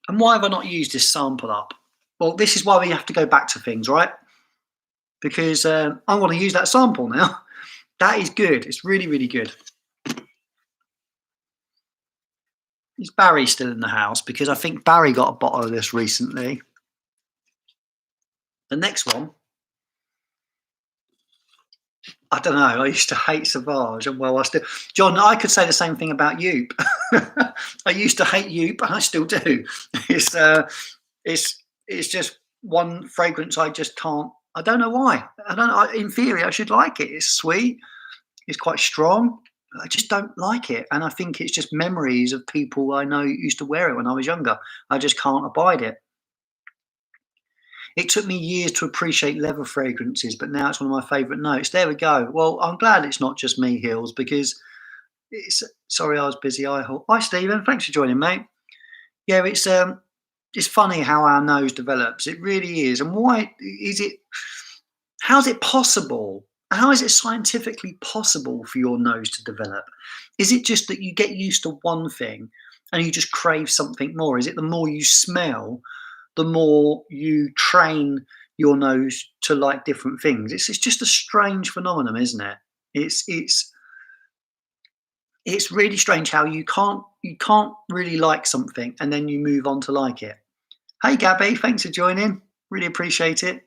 And why have I not used this sample up? Well, this is why we have to go back to things, right? Because I want to use that sample now. That is good. It's really, really good. Is Barry still in the house? Because I think Barry got a bottle of this recently. The next one, I don't know. I used to hate Sauvage, and well, I still. John, I could say the same thing about Youp. I used to hate Youp, and I still do. It's just one fragrance I just can't. I don't know why. I don't know. In theory, I should like it. It's sweet. It's quite strong. But I just don't like it, and I think it's just memories of people I know used to wear it when I was younger. I just can't abide it. It took me years to appreciate leather fragrances, but now it's one of my favourite notes. There we go. Well, I'm glad it's not just me, Hills, because it's. Sorry, I was busy. Hi, Stephen. Thanks for joining, mate. Yeah, it's funny how our nose develops. It really is. And why is it? How's it possible? How is it scientifically possible for your nose to develop? Is it just that you get used to one thing and you just crave something more? Is it the more you smell, the more you train your nose to like different things? It's just a strange phenomenon, isn't it? It's really strange how you can't really like something and then you move on to like it. Hey Gabby, thanks for joining. Really appreciate it.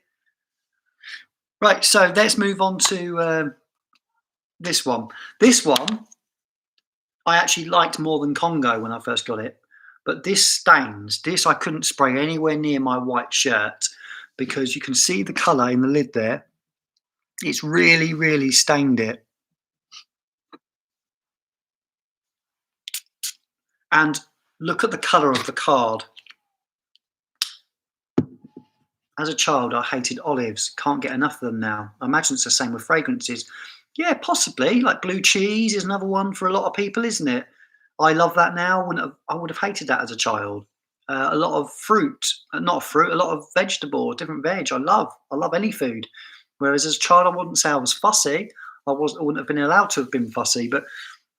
Right, so let's move on to this one. This one I actually liked more than Congo when I first got it. But this stains. This I couldn't spray anywhere near my white shirt because you can see the colour in the lid there. It's really, really stained it. And look at the colour of the card. As a child, I hated olives. Can't get enough of them now. I imagine it's the same with fragrances. Yeah, possibly. Like blue cheese is another one for a lot of people, isn't it? I love that now. I would have hated that as a child. A lot of fruit, not fruit, a lot of vegetable, different veg. I love any food. Whereas as a child, I wouldn't say I was fussy. I wouldn't have been allowed to have been fussy, but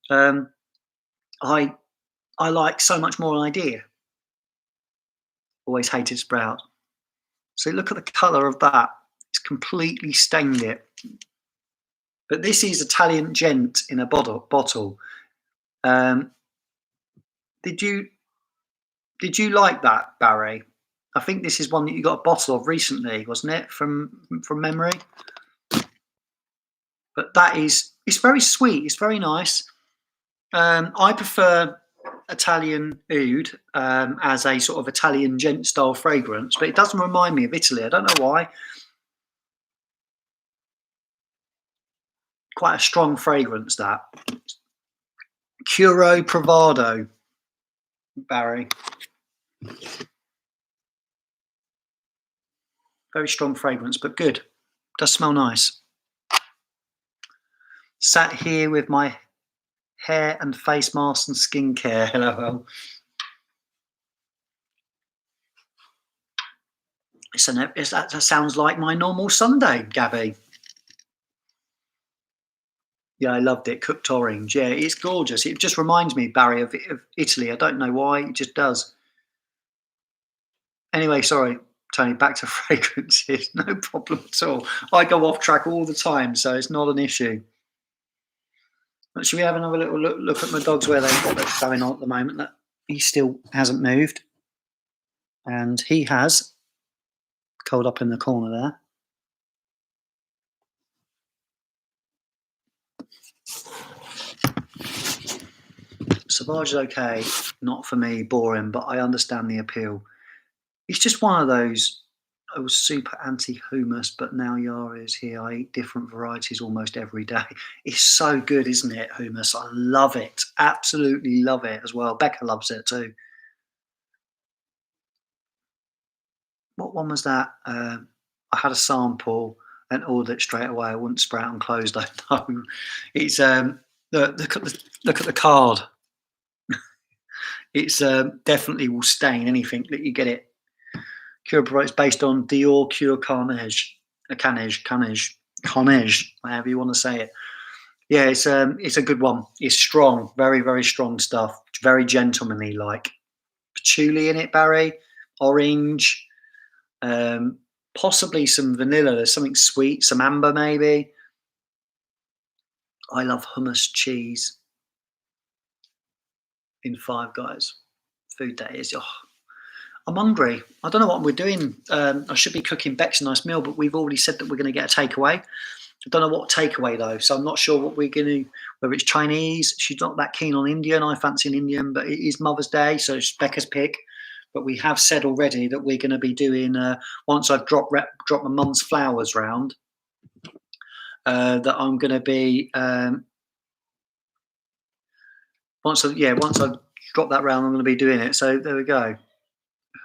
um, I I like so much more an idea. Always hated sprouts. So look at the colour of that. It's completely stained it. But this is Italian Gent in a bottle. Um, did you did you like that, Barry? I think this is one that you got a bottle of recently, wasn't it? From memory. But that is it's very sweet. It's very nice. I prefer Italian oud as a sort of Italian gent style fragrance, but it doesn't remind me of Italy. I don't know why. Quite a strong fragrance that. Curo Provado, Barry. Very strong fragrance, but good. Does smell nice. Sat here with my hair and face mask and skincare. Hello. That sounds like my normal Sunday, Gabby. Yeah, I loved it. Cooked orange. Yeah, it's gorgeous. It just reminds me, Barry, of Italy. I don't know why. It just does. Anyway, sorry, Tony, back to fragrances. No problem at all. I go off track all the time, so it's not an issue. But should we have another little look at my dogs where what they're going on at the moment? That he still hasn't moved, and he has curled up in the corner there. Savage is okay, not for me, boring, but I understand the appeal. It's just one of those. I was super anti-hummus, but now Yara is here. I eat different varieties almost every day. It's so good, isn't it, hummus? I love it. Absolutely love it as well. Becca loves it too. What one was that? I had a sample and ordered it straight away. I wouldn't spray it on clothes, though. No, it's look at the card. It's definitely will stain anything that you get it. Cure Pro is based on Dior Cure Carnage, Carnage, however you want to say it. Yeah, it's a good one. It's strong, very very strong stuff. Very gentlemanly like. Patchouli in it, Barry. Orange, possibly some vanilla. There's something sweet, some amber maybe. I love hummus cheese in Five Guys. Food that is. Oh, I'm hungry. I don't know what we're doing. I should be cooking Bex a nice meal, but we've already said that we're going to get a takeaway. I don't know what takeaway though, so I'm not sure what we're going to. Whether it's Chinese, she's not that keen on Indian. I fancy an Indian, but it is Mother's Day, so it's Becca's pick. But we have said already that we're going to be doing once I've dropped my mum's flowers round. That I'm going to be once I drop that round, I'm going to be doing it. So there we go.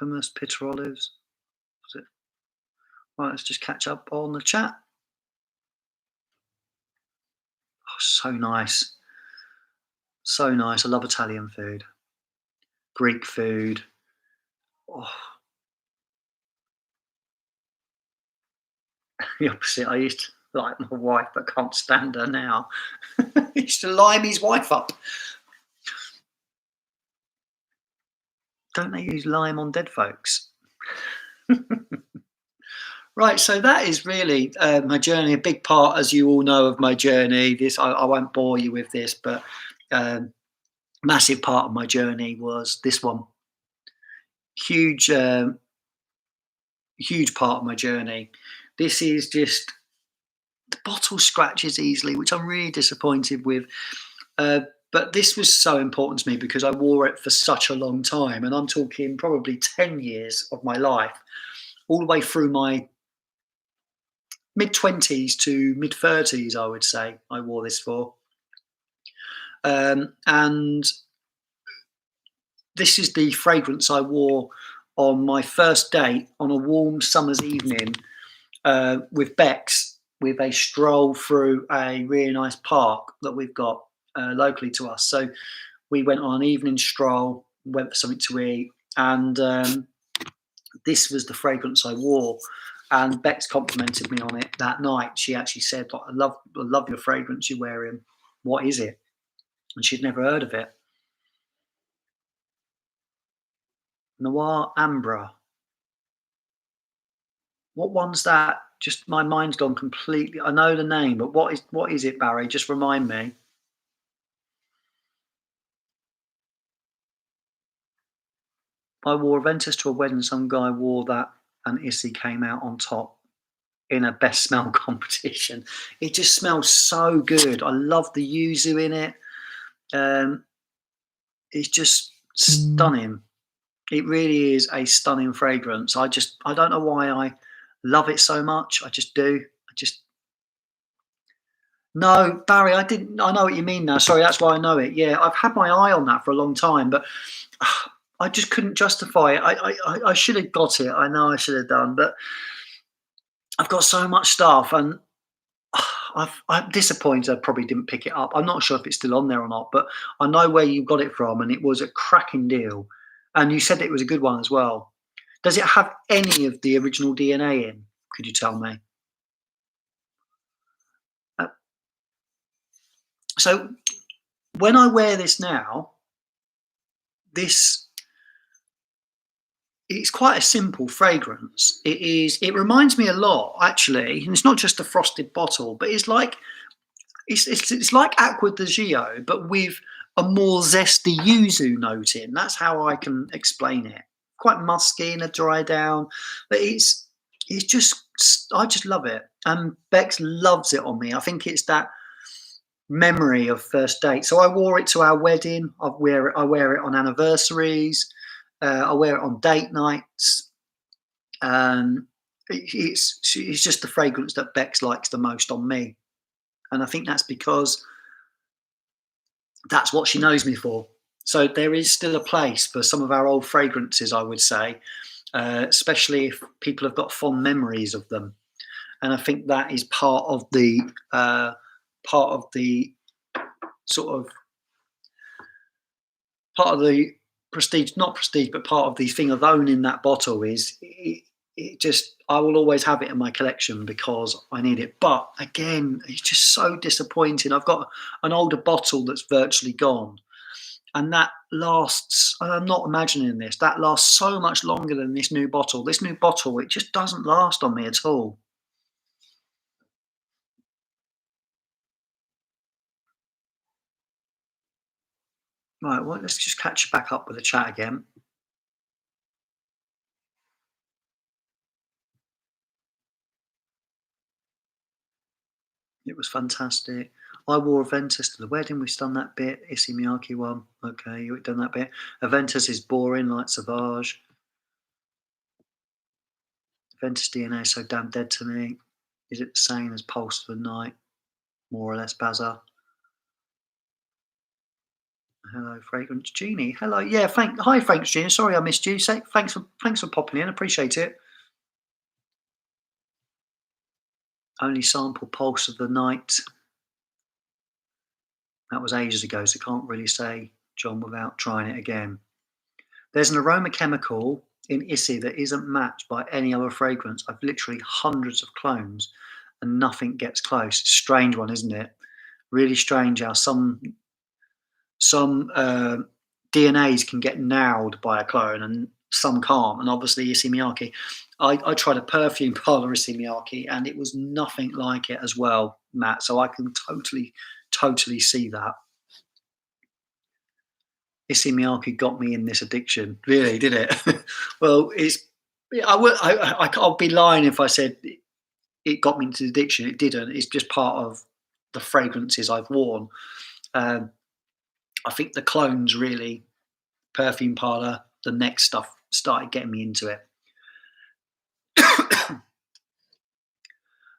Hummus, bitter olives. Was it? Right, let's just catch up on the chat. Oh, so nice. So nice. I love Italian food. Greek food. Oh. The opposite. I used to like my wife, but can't stand her now. He used to lime his wife up. Don't they use lime on dead folks? Right, so that is really my journey. A big part, as you all know, of my journey. This I won't bore you with this, but massive part of my journey was this one. Huge, huge part of my journey. This is just the bottle scratches easily, which I'm really disappointed with. But this was so important to me because I wore it for such a long time, and I'm talking probably 10 years of my life, all the way through my mid-20s to mid-30s, I would say I wore this for. And this is the fragrance I wore on my first date on a warm summer's evening with Bex, with a stroll through a really nice park that we've got locally to us. So we went on an evening stroll, went for something to eat, and this was the fragrance I wore. And Bex complimented me on it that night. She actually said, like, I love your fragrance you're wearing. What is it? And she'd never heard of it. Noir Ambra. What one's that? Just my mind's gone completely. I know the name, but what is it, Barry? Just remind me. I wore Aventus to a wedding. Some guy wore that, and Issy came out on top in a best smell competition. It just smells so good. I love the yuzu in it. Um, it's just stunning. It really is a stunning fragrance. I don't know why I love it so much. I just do. I just No, Barry, I didn't. I know what you mean now. Sorry, that's why I know it. Yeah, I've had my eye on that for a long time, but I just couldn't justify it. I should have got it. I know I should have done, but I've got so much stuff, and I'm disappointed I probably didn't pick it up. I'm not sure if it's still on there or not, but I know where you got it from, and it was a cracking deal. And you said it was a good one as well. Does it have any of the original DNA in? Could you tell me? Uh, so when I wear this now, this it's quite a simple fragrance. It reminds me a lot, actually, and it's not just a frosted bottle, but it's like Aqua di Gio, but with a more zesty yuzu note in. That's how I can explain it. Quite musky in a dry down, but it's just I just love it. And Bex loves it on me. I think it's that memory of first date. So I wore it to our wedding. I wear it on anniversaries. I wear it on date nights. Um, it's just the fragrance that Bex likes the most on me, and I think that's because that's what she knows me for. So there is still a place for some of our old fragrances, I would say, especially if people have got fond memories of them. And I think that is part of the sort of part of the prestige, not prestige, but part of the thing of owning that bottle is it just I will always have it in my collection because I need it. But again, it's just so disappointing. I've got an older bottle that's virtually gone, and that lasts. And I'm not imagining this. That lasts so much longer than this new bottle. This new bottle, it just doesn't last on me at all. Right, well, let's just catch back up with the chat again. It was fantastic. I wore Aventus to the wedding. We've done that bit. Issey Miyake one. Okay, you've done that bit. Aventus is boring like Sauvage. Aventus DNA is so damn dead to me. Is it the same as Pulse of the Night? More or less, Bazza. Hello, Fragrance Genie. Hello, yeah. Hi, Fragrance Genie. Sorry, I missed you. Thanks for popping in. Appreciate it. Only sample Pulse of the Night. That was ages ago, so can't really say, John, without trying it again. There's an aroma chemical in Issey that isn't matched by any other fragrance. I've literally hundreds of clones and nothing gets close. Strange one, isn't it? Really strange how some DNAs can get nailed by a clone and some can't. And obviously Issey Miyake. I tried a perfume parlor Issey Miyake and it was nothing like it as well, Matt. So I can totally see that. Issey Miyake got me in this addiction. Really, did it? Well, I'll be lying if I said it got me into the addiction. It didn't. It's just part of the fragrances I've worn. Um, I think the clones really, perfume parlor, the next stuff started getting me into it.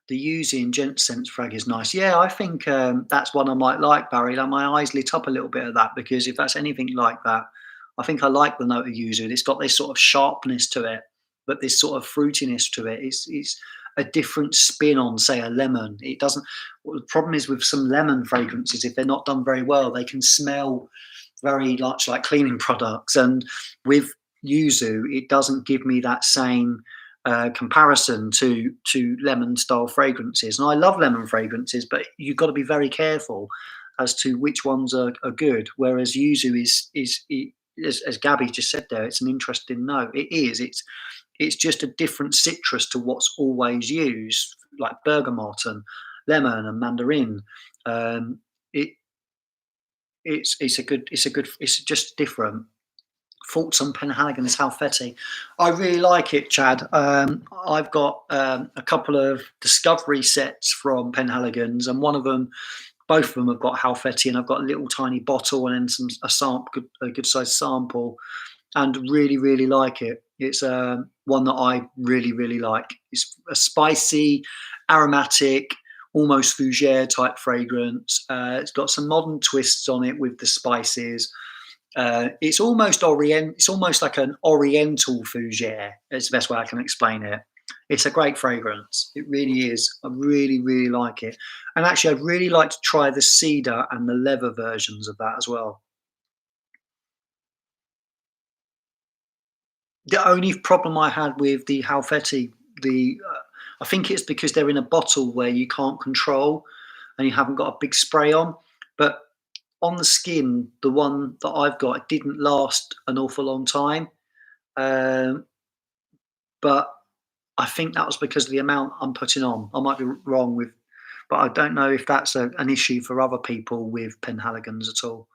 The using gent sense frag is nice. Yeah, I think that's one I might like, Barry. Like my eyes lit up a little bit of that because if that's anything like that, I think I like the note of yuzu. It's got this sort of sharpness to it, but this sort of fruitiness to it. It's a different spin on, say, a lemon. It doesn't. Well, the problem is with some lemon fragrances, if they're not done very well, they can smell very much like cleaning products. And with yuzu, it doesn't give me that same comparison to lemon style fragrances. And I love lemon fragrances, but you've got to be very careful as to which ones are good. Whereas yuzu as Gabby just said there, it's an interesting note. It is. It's just a different citrus to what's always used, like bergamot and lemon and mandarin. Um, it it's just different. Thoughts on Penhaligon's Halfeti? I really like it, Chad. I've got a couple of discovery sets from Penhaligon's, and one of them, both of them have got Halfeti, and I've got a little tiny bottle and then a good sized sample, and really like it. It's one that I really like. It's a spicy, aromatic, almost fougere type fragrance. It's got some modern twists on it with the spices. It's almost orient. It's almost like an oriental fougere. It's the best way I can explain it. It's a great fragrance. It really is. I really like it. And actually, I'd really like to try the cedar and the leather versions of that as well. The only problem I had with the Halfeti, I think it's because they're in a bottle where you can't control, and you haven't got a big spray on. But on the skin, the one that I've got, it didn't last an awful long time. Um, but I think that was because of the amount I'm putting on. I might be wrong with, but I don't know if that's an issue for other people with Penhaligons at all.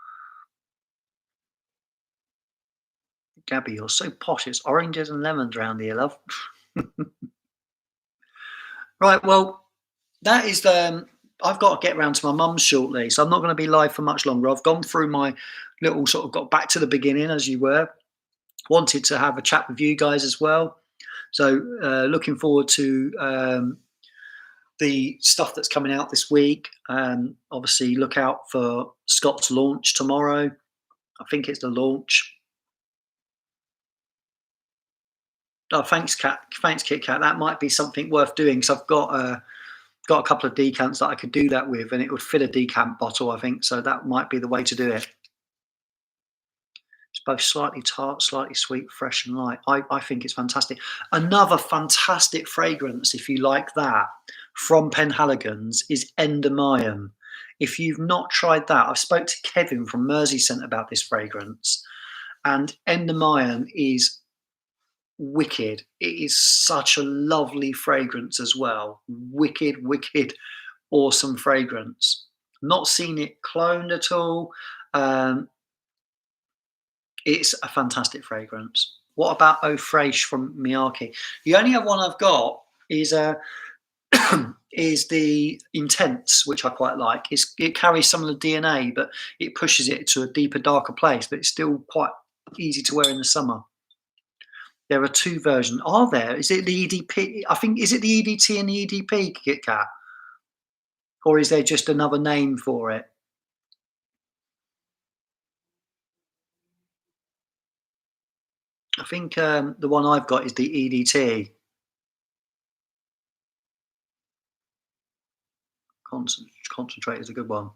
Gabby, you're so posh. It's oranges and lemons around here, love. Right, well, that is I've got to get round to my mum's shortly, so I'm not going to be live for much longer. I've gone through my little sort of got back to the beginning, as you were. Wanted to have a chat with you guys as well. So looking forward to the stuff that's coming out this week. Obviously, look out for Scott's launch tomorrow. I think it's the launch. Oh, thanks, Kat. Thanks, Kit Kat. That might be something worth doing because I've got a couple of decants that I could do that with, and it would fit a decant bottle, I think. So that might be the way to do it. It's both slightly tart, slightly sweet, fresh, and light. I think it's fantastic. Another fantastic fragrance, if you like that, from Penhaligon's is Endemyon. If you've not tried that, I've spoke to Kevin from Merseyscent about this fragrance, and Endemyon is wicked. It is such a lovely fragrance as well. Wicked, awesome fragrance. Not seen it cloned at all. Um, it's a fantastic fragrance. What about Eau Fraiche from Miyake? The only other one I've got is is the Intense, which I quite like. It carries some of the DNA, but it pushes it to a deeper, darker place. But it's still quite easy to wear in the summer. There are two versions. Are there? Is it the EDP? I think, is it the EDT and the EDP, Kit Kat? Or is there just another name for it? I think the one I've got is the EDT. Concentrate is a good one.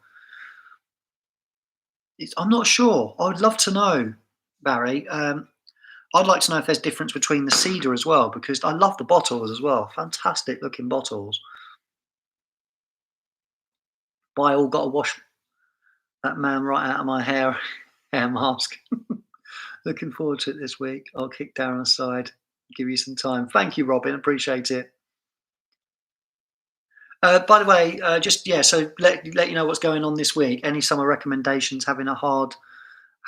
I'm not sure. I would love to know, Barry. I'd like to know if there's difference between the cedar as well, because I love the bottles as well. Fantastic looking bottles. But I all got to wash that man right out of my hair mask. Looking forward to it this week. I'll kick Darren aside, give you some time. Thank you, Robin. Appreciate it. By the way, just yeah, so let you know what's going on this week. Any summer recommendations? Having a hard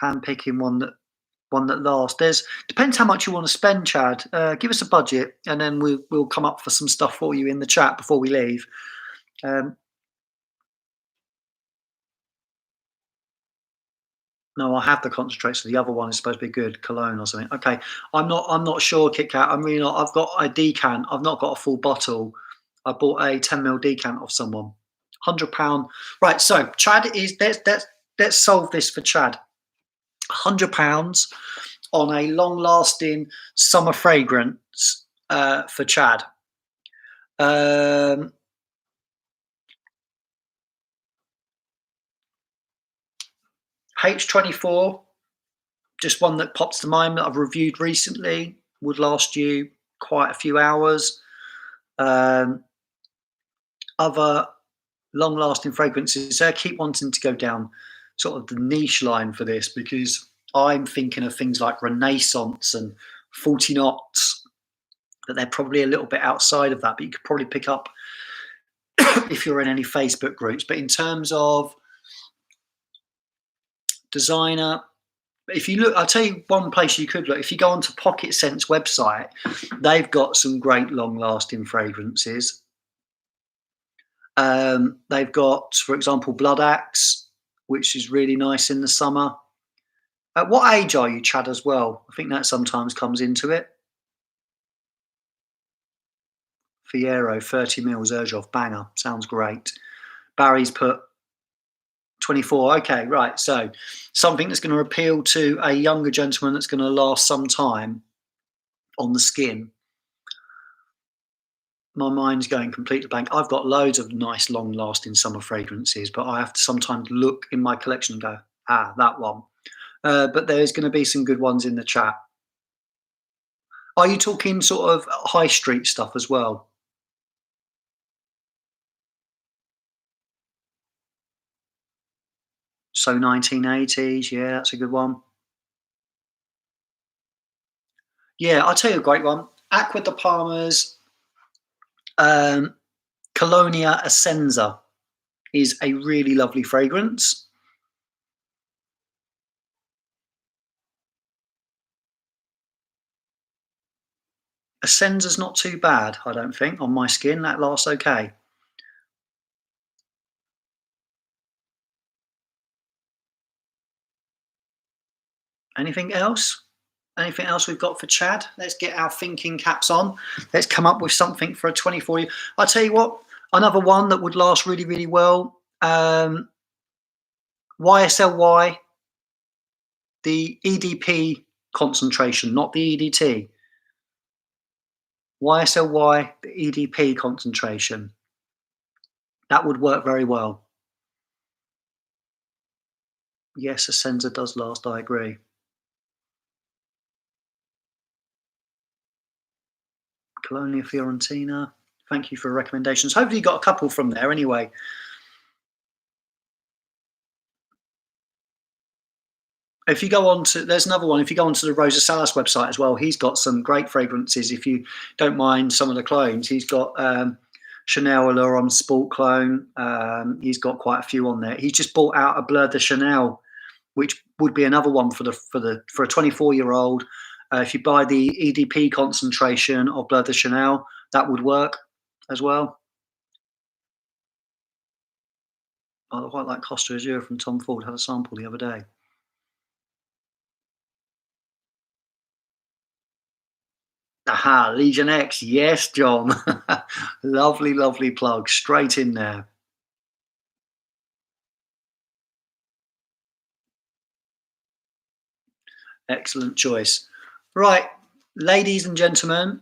hand picking one that lasts. There's depends how much you want to spend, Chad. Give us a budget, and then we'll come up for some stuff for you in the chat before we leave. No, I have the concentrate. So the other one is supposed to be good, cologne or something. Okay, I'm not sure, Kit Kat. I'm really not. I've got a decant. I've not got a full bottle. I bought a 10 ml decant off someone. £100. Right. So Chad is let's solve this for Chad. £100 on a long-lasting summer fragrance for Chad. Um, H24, just one that pops to mind that I've reviewed recently, would last you quite a few hours. Um, Other long-lasting fragrances, I keep wanting to go down sort of the niche line for this because I'm thinking of things like Renaissance and 40 Knots, but they're probably a little bit outside of that, but you could probably pick up if you're in any Facebook groups. But in terms of designer, if you look, I'll tell you one place you could look. If you go onto Pocket Scent's website, they've got some great long-lasting fragrances. They've got, for example, Blood Axe, which is really nice in the summer. At what age are you, Chad, as well? I think that sometimes comes into it. Fiero, 30 mils, Urjov, banger. Sounds great. Barry's put 24. Okay, right. So something that's going to appeal to a younger gentleman that's going to last some time on the skin. My mind's going completely blank. I've got loads of nice, long-lasting summer fragrances, but I have to sometimes look in my collection and go, that one. But there's going to be some good ones in the chat. Are you talking sort of high street stuff as well? So 1980s, yeah, that's a good one. Yeah, I'll tell you a great one. Aqua de Palma's um, Colonia Essenza is a really lovely fragrance. Essenza's not too bad, I don't think, on my skin. That lasts okay. Anything else? Anything else we've got for Chad? Let's get our thinking caps on. Let's come up with something for a 24 year. I'll tell you what, another one that would last really, really well. YSLY, the EDP concentration, not the EDT. YSLY, the EDP concentration. That would work very well. Yes, Essenza does last, I agree. Colonia Fiorentina. Thank you for recommendations. Hopefully you got a couple from there anyway. If you go on to, there's another one. If you go onto the Rosa Salas website as well, he's got some great fragrances. If you don't mind some of the clones, he's got Chanel Allure Sport clone. He's got quite a few on there. He's just bought out a Bleu de Chanel, which would be another one for a 24-year-old. If you buy the EDP concentration of Bleu de Chanel, that would work as well. I quite like Costa Azure from Tom Ford. Had a sample the other day. Aha, Legion X. Yes, John. Lovely, lovely plug. Straight in there. Excellent choice. Right, ladies and gentlemen,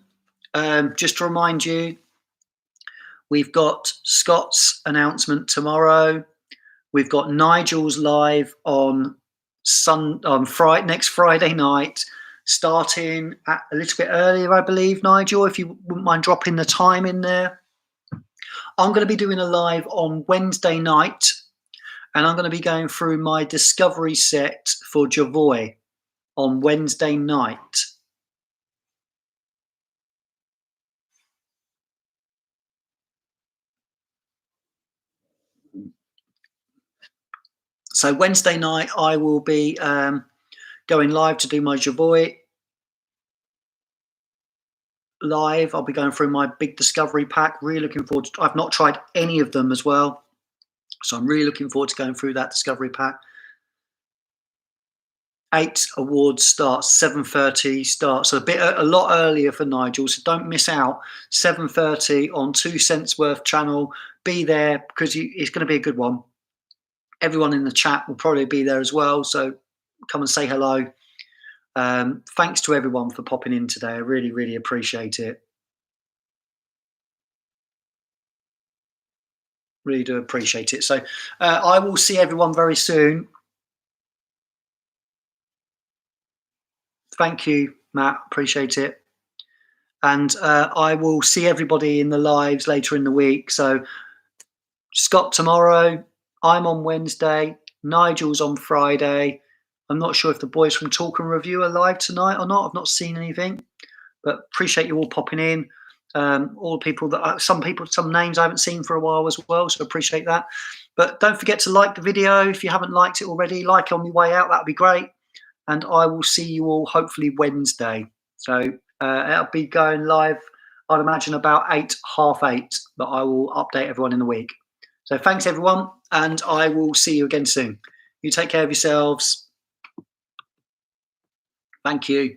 just to remind you, we've got Scott's announcement tomorrow. We've got Nigel's live on next Friday night, starting at a little bit earlier, I believe, Nigel, if you wouldn't mind dropping the time in there. I'm going to be doing a live on Wednesday night, and I'm going to be going through my discovery set for Javoy on Wednesday night. So Wednesday night, I will be going live to do my Javoy live. I'll be going through my big discovery pack. Really looking forward to. I've not tried any of them as well, so I'm really looking forward to going through that discovery pack. 8 awards starts 7:30 starts, so a lot earlier for Nigel. So don't miss out. 7:30 on 2 Cents Worth channel. Be there because it's going to be a good one. Everyone in the chat will probably be there as well. So come and say hello. Thanks to everyone for popping in today. I really, really appreciate it. Really do appreciate it. So I will see everyone very soon. Thank you, Matt. Appreciate it. And I will see everybody in the lives later in the week. So Scott tomorrow, I'm on Wednesday, Nigel's on Friday. I'm not sure if the boys from Talk and Review are live tonight or not. I've not seen anything, but appreciate you all popping in. All people that some people, some names I haven't seen for a while as well, so appreciate that. But don't forget to like the video if you haven't liked it already. Like on your way out, that'd be great. And I will see you all hopefully Wednesday. So it'll be going live, I'd imagine about 8, half 8, but I will update everyone in the week. So thanks everyone, and I will see you again soon. You take care of yourselves. Thank you.